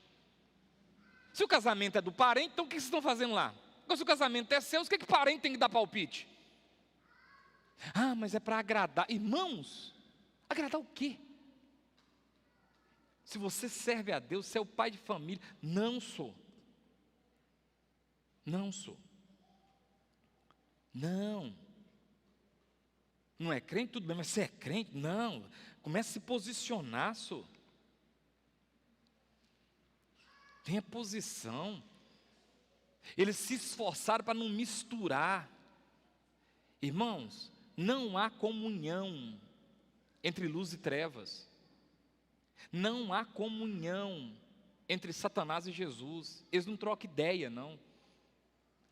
Se o casamento é do parente, então o que vocês estão fazendo lá? Porque se o casamento é seu, o que parente tem que dar palpite? Ah, mas é para agradar. Irmãos, agradar o quê? Se você serve a Deus, você é o pai de família. Não sou. Não sou. Não. Não é crente, tudo bem, mas você é crente? Não. Comece a se posicionar, só. Tenha posição. Eles se esforçaram para não misturar. Irmãos, não há comunhão entre luz e trevas. Não há comunhão entre Satanás e Jesus. Eles não trocam ideia, não.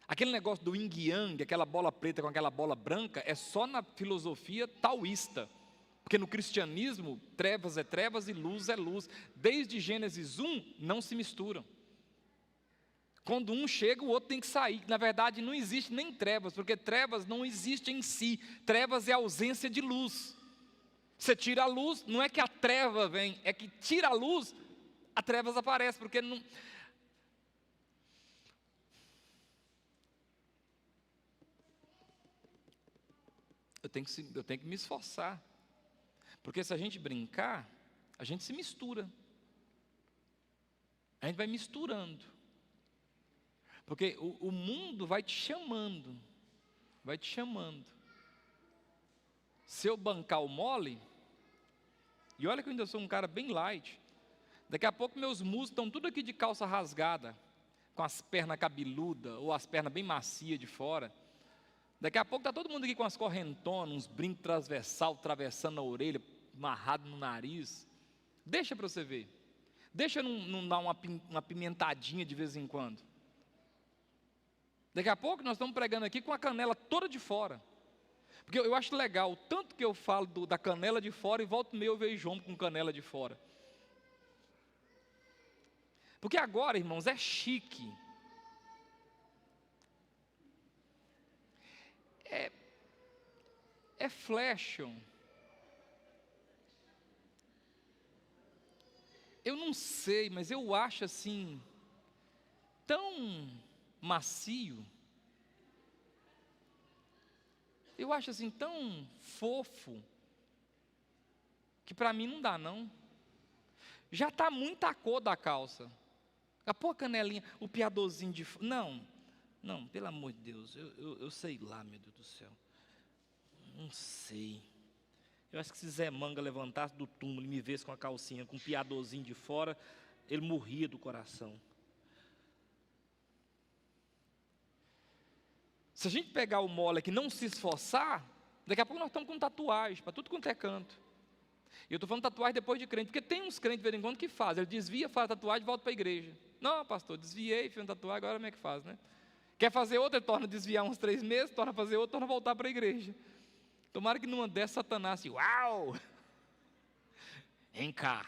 Aquele negócio do yin yang, aquela bola preta com aquela bola branca, é só na filosofia taoísta. Porque no cristianismo, trevas é trevas e luz é luz. Desde Gênesis 1, não se misturam. Quando um chega, o outro tem que sair. Na verdade, não existe nem trevas, porque trevas não existe em si. Trevas é ausência de luz. Você tira a luz, não é que a treva vem, é que tira a luz, a trevas aparece, porque não... Eu tenho que me esforçar. Porque se a gente brincar, a gente se mistura. A gente vai misturando. Porque o mundo vai te chamando. Vai te chamando. Se eu bancar o mole, e olha que eu ainda sou um cara bem light, daqui a pouco meus músculos estão tudo aqui de calça rasgada, com as pernas cabeludas, ou as pernas bem macias de fora. Daqui a pouco está todo mundo aqui com as correntonas, uns brincos transversal, atravessando a orelha, amarrado no nariz. Deixa para você ver. Deixa não dar uma pimentadinha de vez em quando. Daqui a pouco nós estamos pregando aqui com a canela toda de fora. Porque eu acho legal, o tanto que eu falo da canela de fora e volto meio eu vejo homem com canela de fora. Porque agora, irmãos, é chique. É fashion. Eu não sei, mas eu acho assim, tão macio. Eu acho assim, tão fofo, que para mim não dá não. Já está muita cor da calça. A pôr a canelinha, o piadorzinho de... Não, pelo amor de Deus, eu sei lá, meu Deus do céu. Não sei. Eu acho que se Zé Manga levantasse do túmulo e me visse com a calcinha, com um piadorzinho de fora, ele morria do coração. Se a gente pegar o mole aqui e não se esforçar, daqui a pouco nós estamos com tatuagem, para tudo quanto é canto. E eu estou falando tatuagem depois de crente, porque tem uns crentes de vez em quando que fazem, ele desvia, faz a tatuagem e volta para a igreja. Não, pastor, desviei, fiz uma tatuagem, agora como é que faz, né? Quer fazer outra, ele torna a desviar uns 3 meses, torna a fazer outra, torna a voltar para a igreja. Tomara que numa dessas Satanás assim, uau! Vem cá.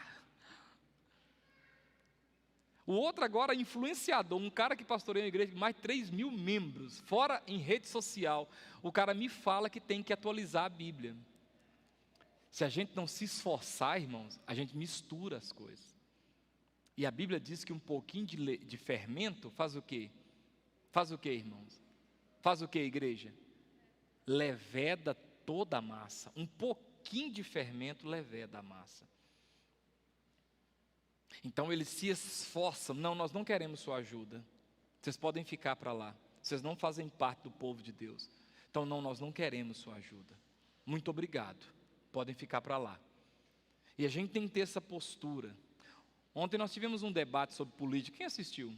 O outro agora, influenciador, um cara que pastoreia uma igreja com mais de 3.000 membros, fora em rede social, o cara me fala que tem que atualizar a Bíblia. Se a gente não se esforçar, irmãos, a gente mistura as coisas. E a Bíblia diz que um pouquinho de fermento faz o quê? Faz o quê, irmãos? Faz o quê, igreja? Leveda toda a massa. Um pouquinho de fermento leveda a massa. Então eles se esforçam. Não, nós não queremos sua ajuda. Vocês podem ficar para lá. Vocês não fazem parte do povo de Deus. Então não, nós não queremos sua ajuda. Muito obrigado. Podem ficar para lá. E a gente tem que ter essa postura. Ontem nós tivemos um debate sobre política. Quem assistiu?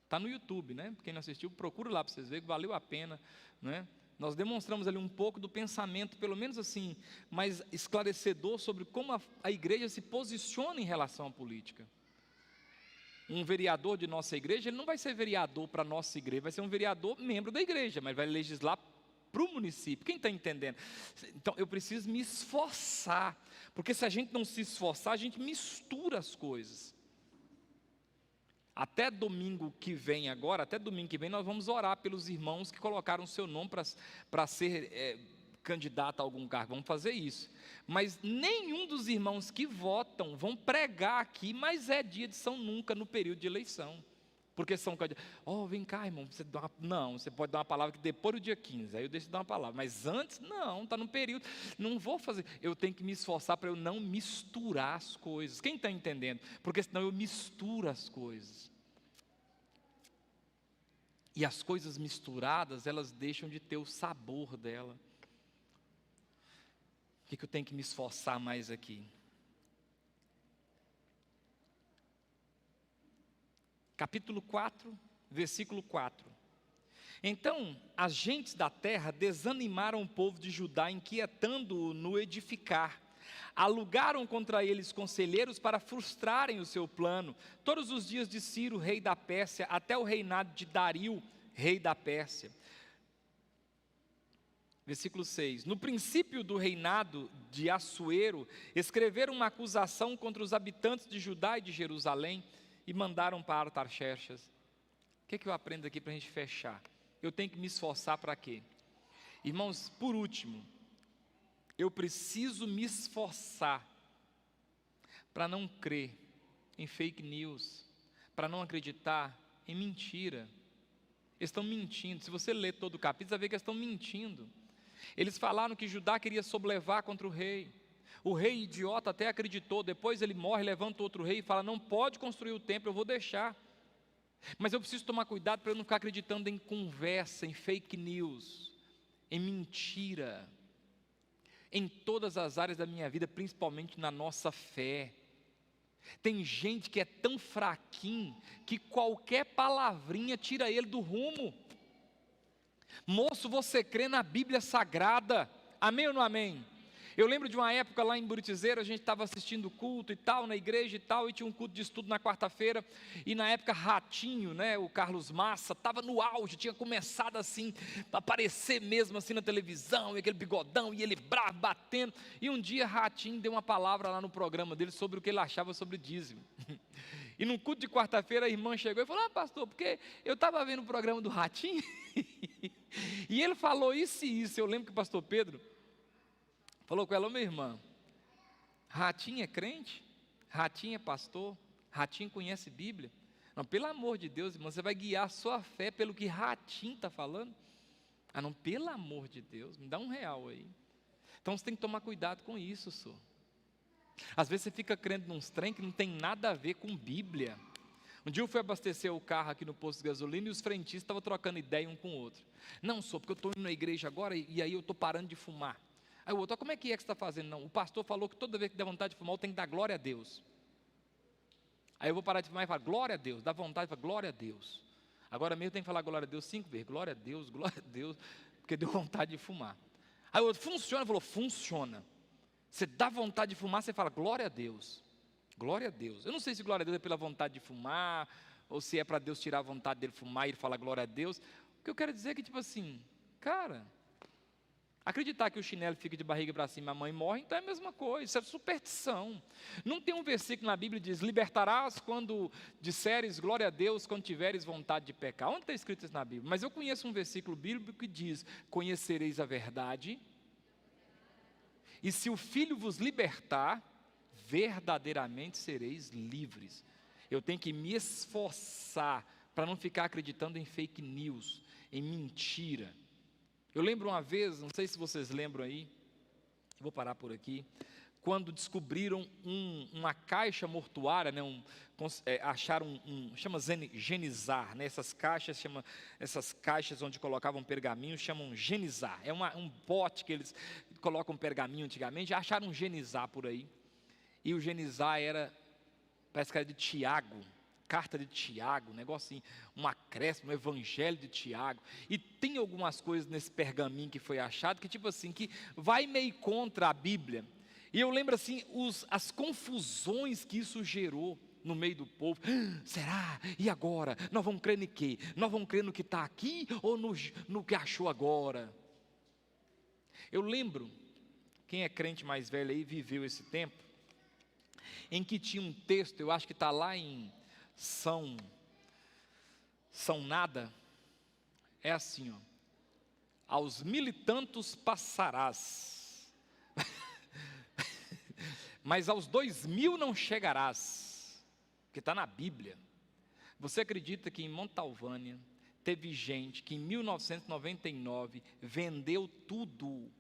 Está no YouTube, né? Quem não assistiu, procura lá para vocês verem que valeu a pena, né? Nós demonstramos ali um pouco do pensamento, pelo menos assim, mais esclarecedor sobre como a igreja se posiciona em relação à política. Um vereador de nossa igreja, ele não vai ser vereador para a nossa igreja, vai ser um vereador membro da igreja, mas vai legislar para o município. Quem está entendendo? Então, eu preciso me esforçar, porque se a gente não se esforçar, a gente mistura as coisas. Até domingo que vem agora, nós vamos orar pelos irmãos que colocaram o seu nome para ser candidato a algum cargo. Vamos fazer isso. Mas nenhum dos irmãos que votam vão pregar aqui, mas é dia de São Nunca no período de eleição. Porque são candidatos. Vem cá, irmão. Você pode dar uma palavra que depois do dia 15, aí eu deixo de dar uma palavra. Mas antes, não, está no período. Não vou fazer. Eu tenho que me esforçar para eu não misturar as coisas. Quem está entendendo? Porque senão eu misturo as coisas. E as coisas misturadas, elas deixam de ter o sabor dela. O que eu tenho que me esforçar mais aqui? Capítulo 4, versículo 4. Então, as gentes da terra desanimaram o povo de Judá, inquietando-o no edificar. Alugaram contra eles conselheiros para frustrarem o seu plano, todos os dias de Ciro, rei da Pérsia, até o reinado de Dario, rei da Pérsia. Versículo 6. No princípio do reinado de Assuero, escreveram uma acusação contra os habitantes de Judá e de Jerusalém e mandaram para Tarxerxes. O que eu aprendo aqui para a gente fechar? Eu tenho que me esforçar para quê? Irmãos, por último, eu preciso me esforçar para não crer em fake news, para não acreditar em mentira. Eles estão mentindo. Se você ler todo o capítulo, você vai ver que eles estão mentindo. Eles falaram que Judá queria sublevar contra o rei. O rei idiota até acreditou, depois ele morre, levanta outro rei e fala, não pode construir o templo, eu vou deixar. Mas eu preciso tomar cuidado para eu não ficar acreditando em conversa, em fake news, em mentira, em todas as áreas da minha vida, principalmente na nossa fé. Tem gente que é tão fraquinho que qualquer palavrinha tira ele do rumo. Moço, você crê na Bíblia Sagrada? Amém ou não amém? Eu lembro de uma época lá em Buritizeira, a gente estava assistindo culto e tal, na igreja e tal, e tinha um culto de estudo na quarta-feira, e na época Ratinho, né, o Carlos Massa, estava no auge, tinha começado assim, a aparecer mesmo assim na televisão, e aquele bigodão, e ele bravo, batendo, e um dia Ratinho deu uma palavra lá no programa dele sobre o que ele achava sobre dízimo. E no culto de quarta-feira a irmã chegou e falou, pastor, porque eu estava vendo o programa do Ratinho, e ele falou isso e isso. Eu lembro que o pastor Pedro falou com ela, minha irmã, Ratinho é crente? Ratinho é pastor? Ratinho conhece Bíblia? Não, pelo amor de Deus, irmão, você vai guiar a sua fé pelo que Ratinho está falando? Ah não, pelo amor de Deus, me dá R$1 aí. Então você tem que tomar cuidado com isso, senhor. Às vezes você fica crendo nos trem que não tem nada a ver com Bíblia. Um dia eu fui abastecer o carro aqui no posto de gasolina e os frentistas estavam trocando ideia um com o outro. Não, senhor, porque eu estou indo na igreja agora e aí eu estou parando de fumar. Aí o outro, como é que você está fazendo? Não, o pastor falou que toda vez que der vontade de fumar, eu tenho que dar glória a Deus. Aí eu vou parar de fumar e falar, glória a Deus, dá vontade, fala, glória a Deus. Agora mesmo tem que falar glória a Deus 5 vezes, glória a Deus, porque deu vontade de fumar. Aí o outro, funciona? Falou, funciona. Você dá vontade de fumar, você fala, glória a Deus. Glória a Deus. Eu não sei se glória a Deus é pela vontade de fumar, ou se é para Deus tirar a vontade dele fumar e ele falar glória a Deus. O que eu quero dizer é que, tipo assim, cara, acreditar que o chinelo fica de barriga para cima e a mãe morre, então é a mesma coisa, isso é superstição. Não tem um versículo na Bíblia que diz, libertarás quando disseres glória a Deus, quando tiveres vontade de pecar. Onde está escrito isso na Bíblia? Mas eu conheço um versículo bíblico que diz, conhecereis a verdade, e se o Filho vos libertar, verdadeiramente sereis livres. Eu tenho que me esforçar para não ficar acreditando em fake news, em mentira. Eu lembro uma vez, não sei se vocês lembram aí, vou parar por aqui, quando descobriram uma caixa mortuária, né, acharam chama genizar, né, essas caixas onde colocavam pergaminho, chamam genizar, é um pote que eles colocam pergaminho antigamente, acharam um genizar por aí, e o genizar parece que era de Tiago, carta de Tiago, um negócio assim, um acréscimo, um evangelho de Tiago, e tem algumas coisas nesse pergaminho que foi achado, que tipo assim, que vai meio contra a Bíblia, e eu lembro assim, as confusões que isso gerou no meio do povo, será? E agora? Nós vamos crer no quê? Nós vamos crer no que está aqui, ou no que achou agora? Eu lembro, quem é crente mais velho aí, viveu esse tempo, em que tinha um texto, eu acho que está lá em São Nada, é assim, ó, aos 1000 e tantos passarás, mas aos 2000 não chegarás, que está na Bíblia. Você acredita que em Montalvânia teve gente que em 1999 vendeu tudo,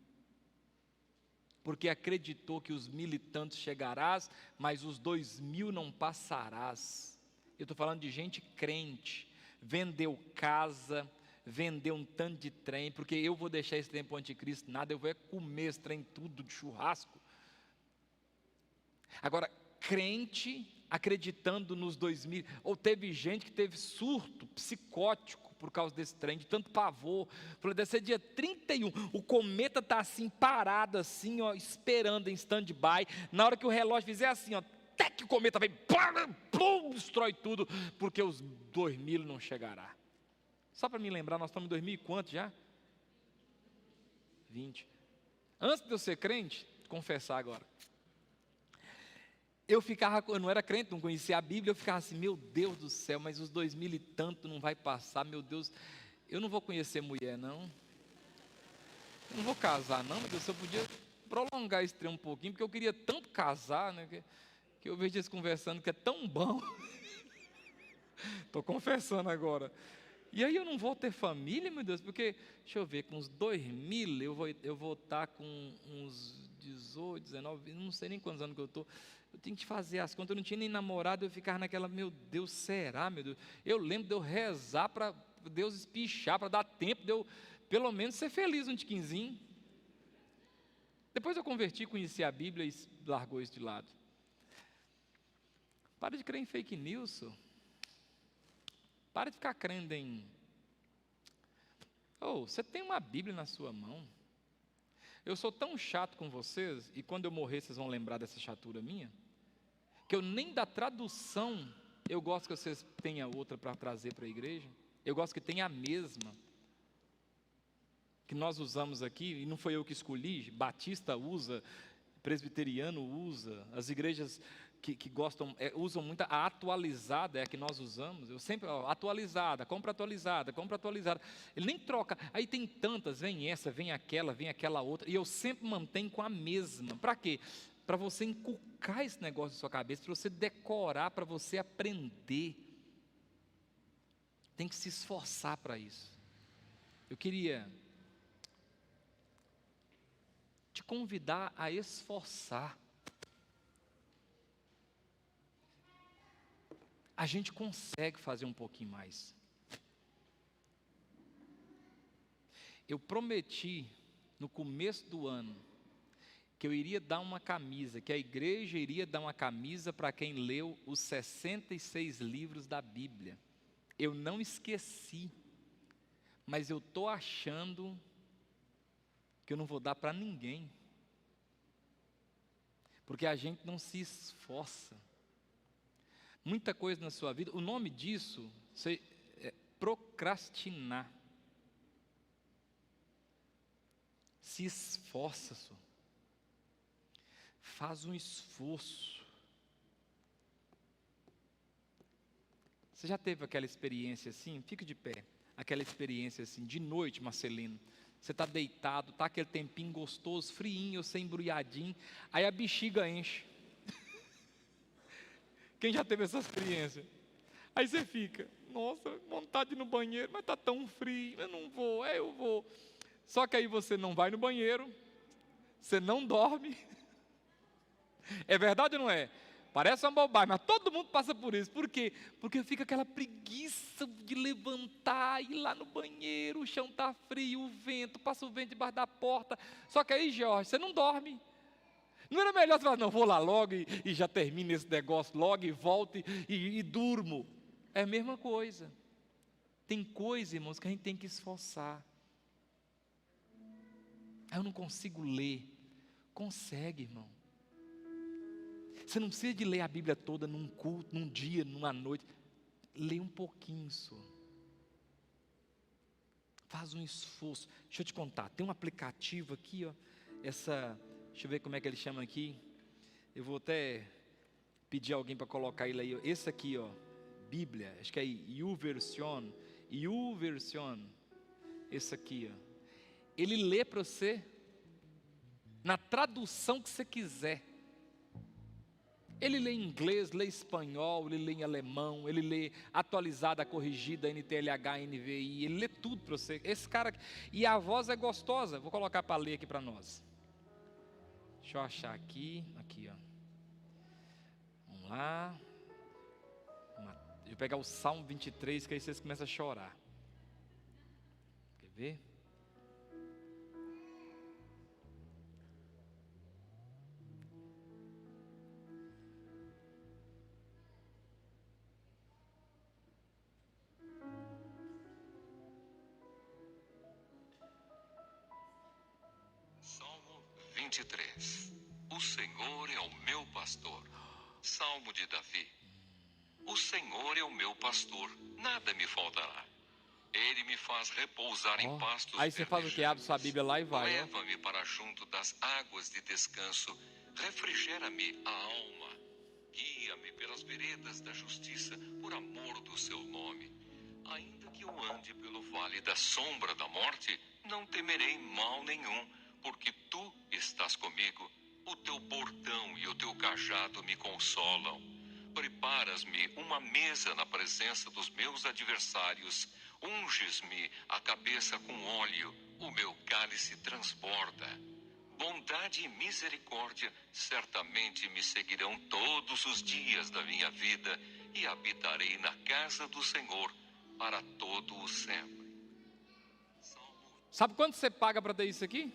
porque acreditou que os 1000 e tantos chegarás, mas os 2000 não passarás. Eu estou falando de gente crente, vendeu casa, vendeu um tanto de trem, porque eu vou deixar esse trem para o anticristo, nada, eu vou comer esse trem tudo de churrasco. Agora, crente acreditando nos 2000, ou teve gente que teve surto psicótico por causa desse trem, de tanto pavor. Falou, deve ser dia 31, o cometa está assim, parado assim, ó, esperando em stand-by, na hora que o relógio fizer assim, ó, até que o cometa vem, plum, destrói tudo, porque os 2000 não chegará. Só para me lembrar, nós estamos em 2000 e quanto já? 20. Antes de eu ser crente, confessar agora, eu não era crente, não conhecia a Bíblia, eu ficava assim, meu Deus do céu, mas os 2000 e tanto não vai passar, meu Deus, eu não vou conhecer mulher não, eu não vou casar não, meu Deus, eu podia prolongar esse trem um pouquinho, porque eu queria tanto casar, né, que eu vejo eles conversando que é tão bom, estou confessando agora, e aí eu não vou ter família, meu Deus, porque, deixa eu ver, com uns 2000 eu vou estar com uns 18, 19, não sei nem quantos anos que eu estou, eu tenho que fazer as contas, eu não tinha nem namorado, eu ficava naquela, meu Deus, será, meu Deus? Eu lembro de eu rezar para Deus espichar, para dar tempo de eu, pelo menos, ser feliz um tiquinzinho. Depois eu converti, conheci a Bíblia e largou isso de lado. Para de crer em fake news, senhor. Para de ficar crendo em... você tem uma Bíblia na sua mão. Eu sou tão chato com vocês, e quando eu morrer vocês vão lembrar dessa chatura minha, que eu nem da tradução, eu gosto que vocês tenham outra para trazer para a igreja, eu gosto que tenha a mesma, que nós usamos aqui, e não foi eu que escolhi, Batista usa, Presbiteriano usa, as igrejas que gostam, usam muito, a atualizada é a que nós usamos, eu sempre, atualizada, compra atualizada, ele nem troca, aí tem tantas, vem essa, vem aquela outra, e eu sempre mantenho com a mesma, para quê? Para você inculcar esse negócio na sua cabeça, para você decorar, para você aprender, tem que se esforçar para isso. Eu queria te convidar a esforçar. A gente consegue fazer um pouquinho mais. Eu prometi no começo do ano que eu iria dar uma camisa, que a igreja iria dar uma camisa para quem leu os 66 livros da Bíblia. Eu não esqueci, mas eu estou achando que eu não vou dar para ninguém, porque a gente não se esforça. Muita coisa na sua vida, o nome disso é procrastinar. Se esforça, só. Faz um esforço. Você já teve aquela experiência assim? Fica de pé. Aquela experiência assim, de noite, Marcelino. Você está deitado, está aquele tempinho gostoso, friinho, você embrulhadinho, aí a bexiga enche. Quem já teve essa experiência? Aí você fica, nossa, vontade de ir no banheiro, mas está tão frio, eu não vou, eu vou. Só que aí você não vai no banheiro, você não dorme. É verdade ou não é? Parece uma bobagem, mas todo mundo passa por isso. Por quê? Porque fica aquela preguiça de levantar, ir lá no banheiro, o chão está frio, o vento, passa o vento debaixo da porta. Só que aí, Jorge, você não dorme. Não era melhor você falar, não, vou lá logo e já termino esse negócio logo e volto e durmo. É a mesma coisa. Tem coisa, irmãos, que a gente tem que esforçar. Eu não consigo ler. Consegue, irmão. Você não precisa de ler a Bíblia toda num culto, num dia, numa noite. Lê um pouquinho só. Faz um esforço. Deixa eu te contar, tem um aplicativo aqui, ó. Deixa eu ver como é que ele chama aqui. Eu vou até pedir alguém para colocar ele aí. Esse aqui, ó, Bíblia, acho que é YouVersion. Esse aqui, ó. Ele lê para você na tradução que você quiser. Ele lê em inglês, lê em espanhol, ele lê em alemão, ele lê atualizada, corrigida, NTLH, NVI, ele lê tudo para você. Esse cara, e a voz é gostosa, vou colocar para ler aqui para nós. Deixa eu achar aqui, ó. Vamos lá. Eu vou pegar o Salmo 23, que aí vocês começam a chorar. Quer ver? 23. O Senhor é o meu pastor. Salmo de Davi. O Senhor é o meu pastor, nada me faltará. Ele me faz repousar em pastos Aí você faz o que? Abre sua Bíblia lá e vai. Leva-me para junto das águas de descanso. Refrigera-me a alma. Guia-me pelas veredas da justiça, por amor do seu nome. Ainda que eu ande pelo vale da sombra da morte, não temerei mal nenhum, porque tu estás comigo. O teu bordão e o teu cajado me consolam. Preparas-me uma mesa na presença dos meus adversários. Unges-me a cabeça com óleo, o meu cálice transborda. Bondade e misericórdia certamente me seguirão todos os dias da minha vida, e habitarei na casa do Senhor para todo o sempre. Sabe quanto você paga para ter isso aqui?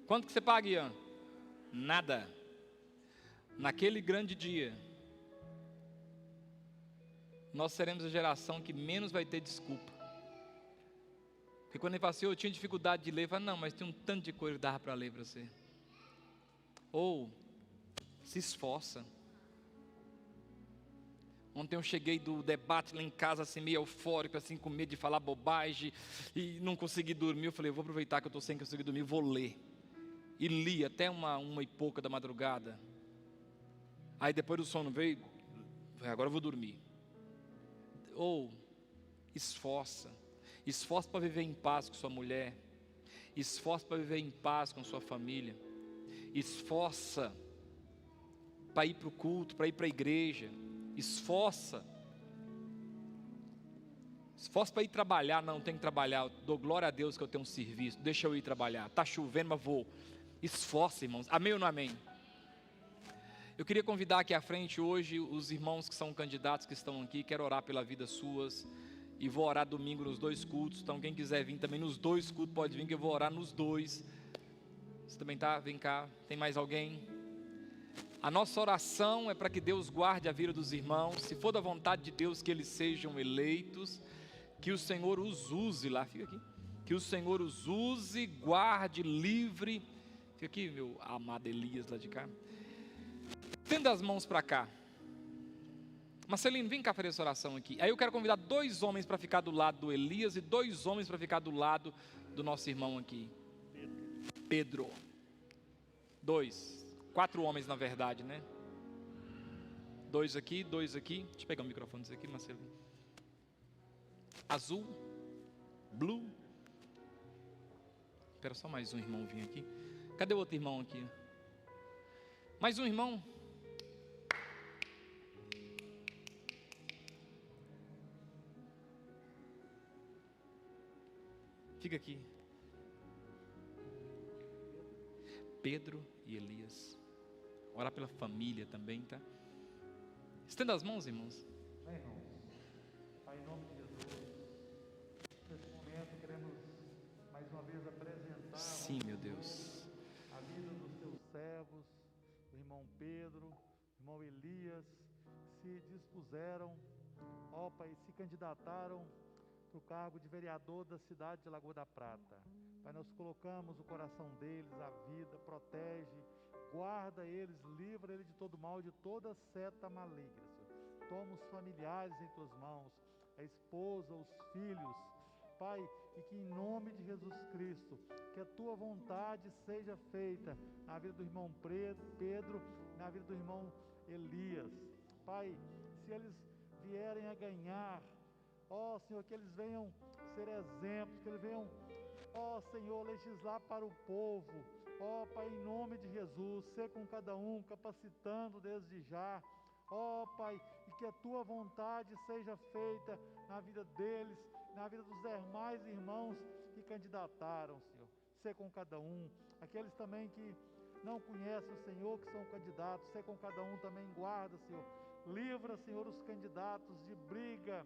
Quanto que você paga, Ian? Nada. Naquele grande dia, nós seremos a geração que menos vai ter desculpa. Porque quando ele fala assim, eu tinha dificuldade de ler, eu falo, não, mas tem um tanto de coisa que dava para ler para você. Ou, se esforça. Ontem eu cheguei do debate lá em casa, assim, meio eufórico, assim, com medo de falar bobagem, e não consegui dormir. Eu falei, eu vou aproveitar que eu estou sem conseguir dormir, vou ler. E li até uma e pouca da madrugada. Aí depois do sono veio, agora eu vou dormir. Ou, esforça. Esforça para viver em paz com sua mulher. Esforça para viver em paz com sua família. Esforça para ir para o culto, para ir para a igreja. Esforça para ir trabalhar. Não, tem que trabalhar. Eu dou glória a Deus que eu tenho um serviço. Deixa eu ir trabalhar. Está chovendo, mas vou. Esforça, irmãos. Amém ou não amém? Eu queria convidar aqui à frente hoje os irmãos que são candidatos que estão aqui. Quero orar pela vida suas. E vou orar domingo nos 2 cultos. Então quem quiser vir também nos 2 cultos pode vir, que eu vou orar nos 2. Você também tá? Vem cá. Tem mais alguém? A nossa oração é para que Deus guarde a vida dos irmãos. Se for da vontade de Deus que eles sejam eleitos, que o Senhor os use lá, fica aqui. Que o Senhor os use, guarde, livre. Fica aqui, meu amado Elias lá de cá. Tenda as mãos para cá. Marcelino, vem cá fazer essa oração aqui. Aí eu quero convidar 2 homens para ficar do lado do Elias e 2 homens para ficar do lado do nosso irmão aqui. Pedro. 2. 4 homens na verdade, né? 2 aqui, 2 aqui. Deixa eu pegar o microfone aqui, Marcelo. Azul. Blue. Espera só mais um irmão vir aqui. Cadê o outro irmão aqui? Mais um irmão. Fica aqui. Pedro e Elias. Orar pela família também, tá? Estenda as mãos, irmãos. Amém, irmãos. Pai, em nome de Jesus, nesse momento queremos mais uma vez apresentar Sim, meu Deus. a vida dos teus servos, o irmão Pedro, o irmão Elias, se dispuseram, ó Pai, se candidataram para o cargo de vereador da cidade de Lagoa da Prata. Pai, nós colocamos o coração deles, a vida, protege, guarda eles, livra eles de todo mal, de toda seta maligna, Senhor. Toma os familiares em tuas mãos, a esposa, os filhos, Pai, e que em nome de Jesus Cristo, que a tua vontade seja feita na vida do irmão Pedro, na vida do irmão Elias. Pai, se eles vierem a ganhar, ó Senhor, que eles venham ser exemplos, que eles venham, ó Senhor, legislar para o povo, ó Pai, em nome de Jesus, ser com cada um, capacitando desde já, ó Pai, e que a tua vontade seja feita na vida deles, na vida dos demais irmãos que candidataram, Senhor, ser com cada um, aqueles também que não conhecem o Senhor, que são candidatos, ser com cada um também, guarda, Senhor, livra, Senhor, os candidatos de briga,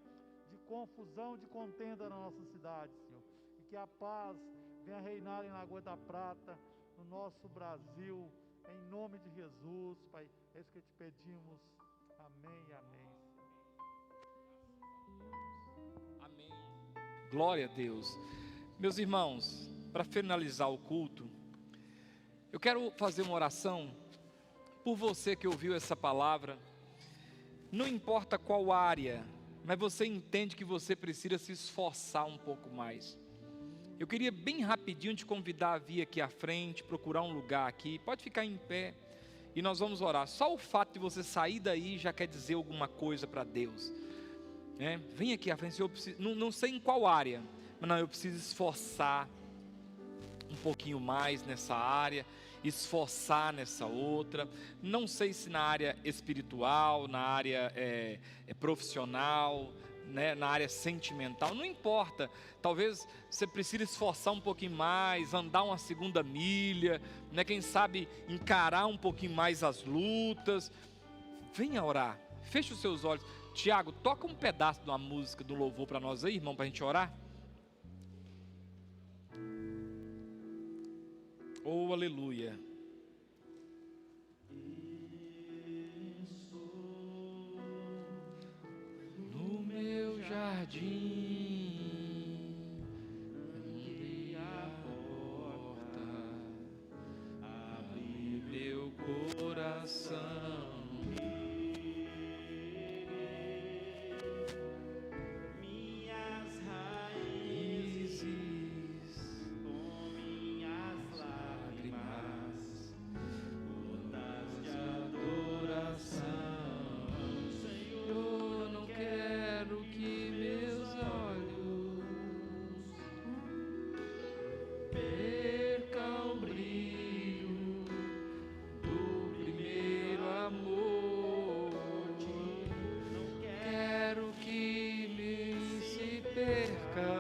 de confusão, de contenda na nossa cidade, Senhor, e que a paz venha reinar em Lagoa da Prata, no nosso Brasil, em nome de Jesus, Pai, é isso que te pedimos, amém, amém. Amém. Glória a Deus. Meus irmãos, para finalizar o culto, Eu quero fazer uma oração por você que ouviu essa palavra. Não importa qual área, mas você entende que você precisa se esforçar um pouco mais. Eu queria bem rapidinho te convidar a vir aqui à frente, procurar um lugar aqui. Pode ficar em pé e nós vamos orar. Só o fato de você sair daí já quer dizer alguma coisa para Deus. Vem aqui à frente. Eu preciso, não sei em qual área, mas não, eu preciso esforçar um pouquinho mais nessa área, esforçar nessa outra. Não sei se na área espiritual, na área profissional, na área sentimental, não importa. Talvez você precise esforçar um pouquinho mais, andar uma segunda milha, quem sabe encarar um pouquinho mais as lutas. Venha orar, feche os seus olhos. Tiago, toca um pedaço de uma música do louvor para nós aí, irmão, para a gente orar. Oh, aleluia. No meu jardim, abri a porta, abri meu coração. Minhas raízes com minhas lágrimas, gotas de adoração. Senhor, não quero que meus olhos percam o brilho do primeiro amor. Não quero que me se perca.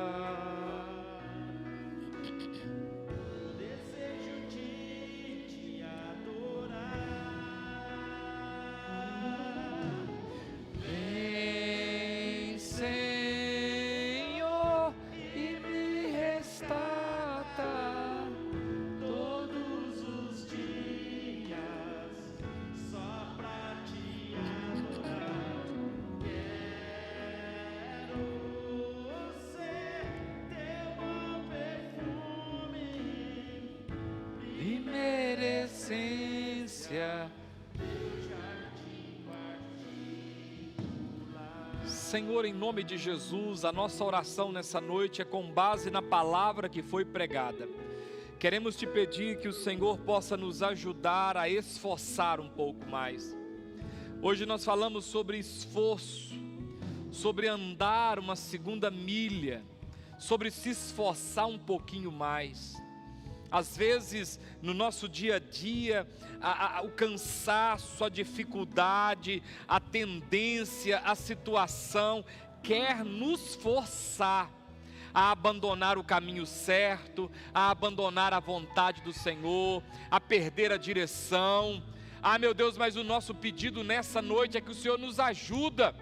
Desejo te adorar. Vem, Senhor, e me restaura todos os dias, só pra te adorar. Quero ser teu bom perfume, primeira essência. Senhor, em nome de Jesus, a nossa oração nessa noite é com base na palavra que foi pregada. Queremos te pedir que o Senhor possa nos ajudar a esforçar um pouco mais. Hoje nós falamos sobre esforço, sobre andar uma segunda milha, sobre se esforçar um pouquinho mais. Às vezes, no nosso dia a dia, o cansaço, a dificuldade, a tendência, a situação quer nos forçar a abandonar o caminho certo, a abandonar a vontade do Senhor, a perder a direção. Meu Deus, mas o nosso pedido nessa noite é que o Senhor nos ajuda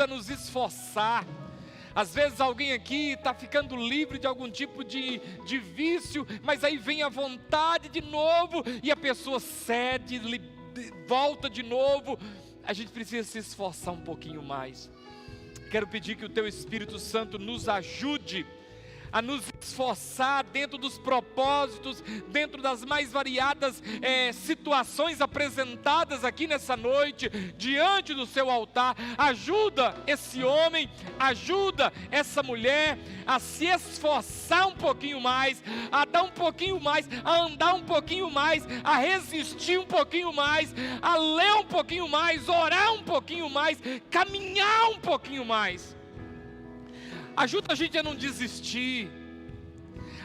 a nos esforçar. Às vezes alguém aqui está ficando livre de algum tipo de vício, mas aí vem a vontade de novo e a pessoa cede, volta de novo. A gente precisa se esforçar um pouquinho mais. Quero pedir que o Teu Espírito Santo nos ajude a nos esforçar dentro dos propósitos, dentro das mais variadas situações apresentadas aqui nessa noite, diante do Seu altar. Ajuda esse homem, ajuda essa mulher a se esforçar um pouquinho mais, a dar um pouquinho mais, a andar um pouquinho mais, a resistir um pouquinho mais, a ler um pouquinho mais, orar um pouquinho mais, caminhar um pouquinho mais. Ajuda a gente a não desistir.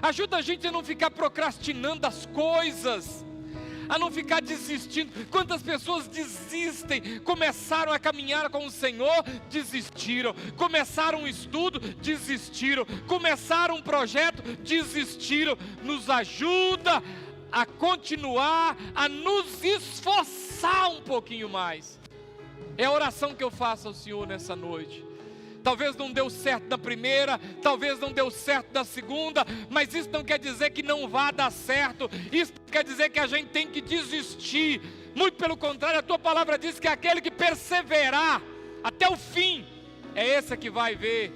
Ajuda a gente a não ficar procrastinando as coisas, a não ficar desistindo. Quantas pessoas desistem? Começaram a caminhar com o Senhor, desistiram. Começaram um estudo, desistiram. Começaram um projeto, desistiram. Nos ajuda a continuar, a nos esforçar um pouquinho mais. É a oração que eu faço ao Senhor nessa noite. Talvez não deu certo na primeira, talvez não deu certo na segunda, mas isso não quer dizer que não vá dar certo, isso não quer dizer que a gente tem que desistir. Muito pelo contrário, a tua palavra diz que aquele que perseverar até o fim, é esse que vai ver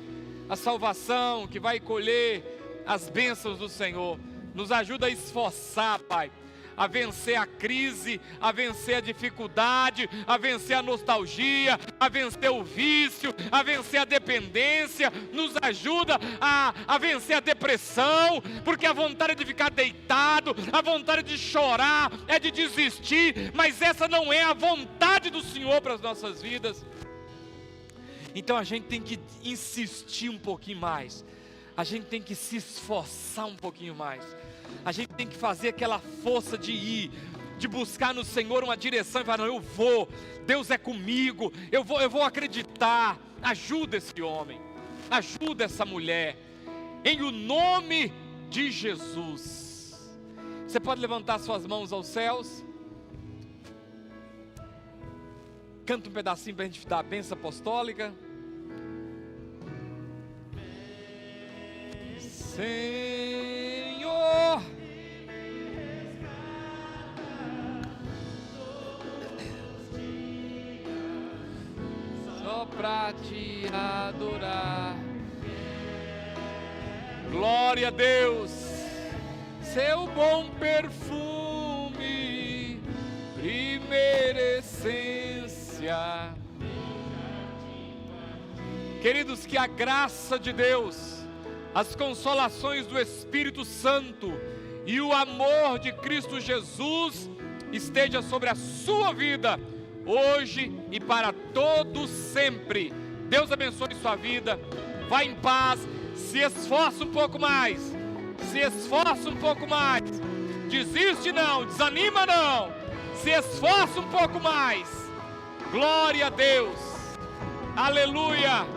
a salvação, que vai colher as bênçãos do Senhor. Nos ajuda a esforçar, Pai, a vencer a crise, a vencer a dificuldade, a vencer a nostalgia, a vencer o vício, a vencer a dependência, nos ajuda a vencer a depressão, porque a vontade de ficar deitado, a vontade de chorar, é de desistir, mas essa não é a vontade do Senhor para as nossas vidas. Então a gente tem que insistir um pouquinho mais, a gente tem que se esforçar um pouquinho mais, a gente tem que fazer aquela força de ir, de buscar no Senhor uma direção e falar: não, eu vou, Deus é comigo, eu vou acreditar. Ajuda esse homem, ajuda essa mulher, em o nome de Jesus. Você pode levantar suas mãos aos céus? Canta um pedacinho para a gente dar a bênção apostólica. Senhor, só pra te adorar. Glória a Deus, seu bom perfume, primeira essência. Queridos, que a graça de Deus, as consolações do Espírito Santo e o amor de Cristo Jesus esteja sobre a sua vida, hoje e para todos sempre. Deus abençoe sua vida, vá em paz, se esforça um pouco mais, se esforça um pouco mais, desiste não, desanima não, se esforça um pouco mais. Glória a Deus, aleluia.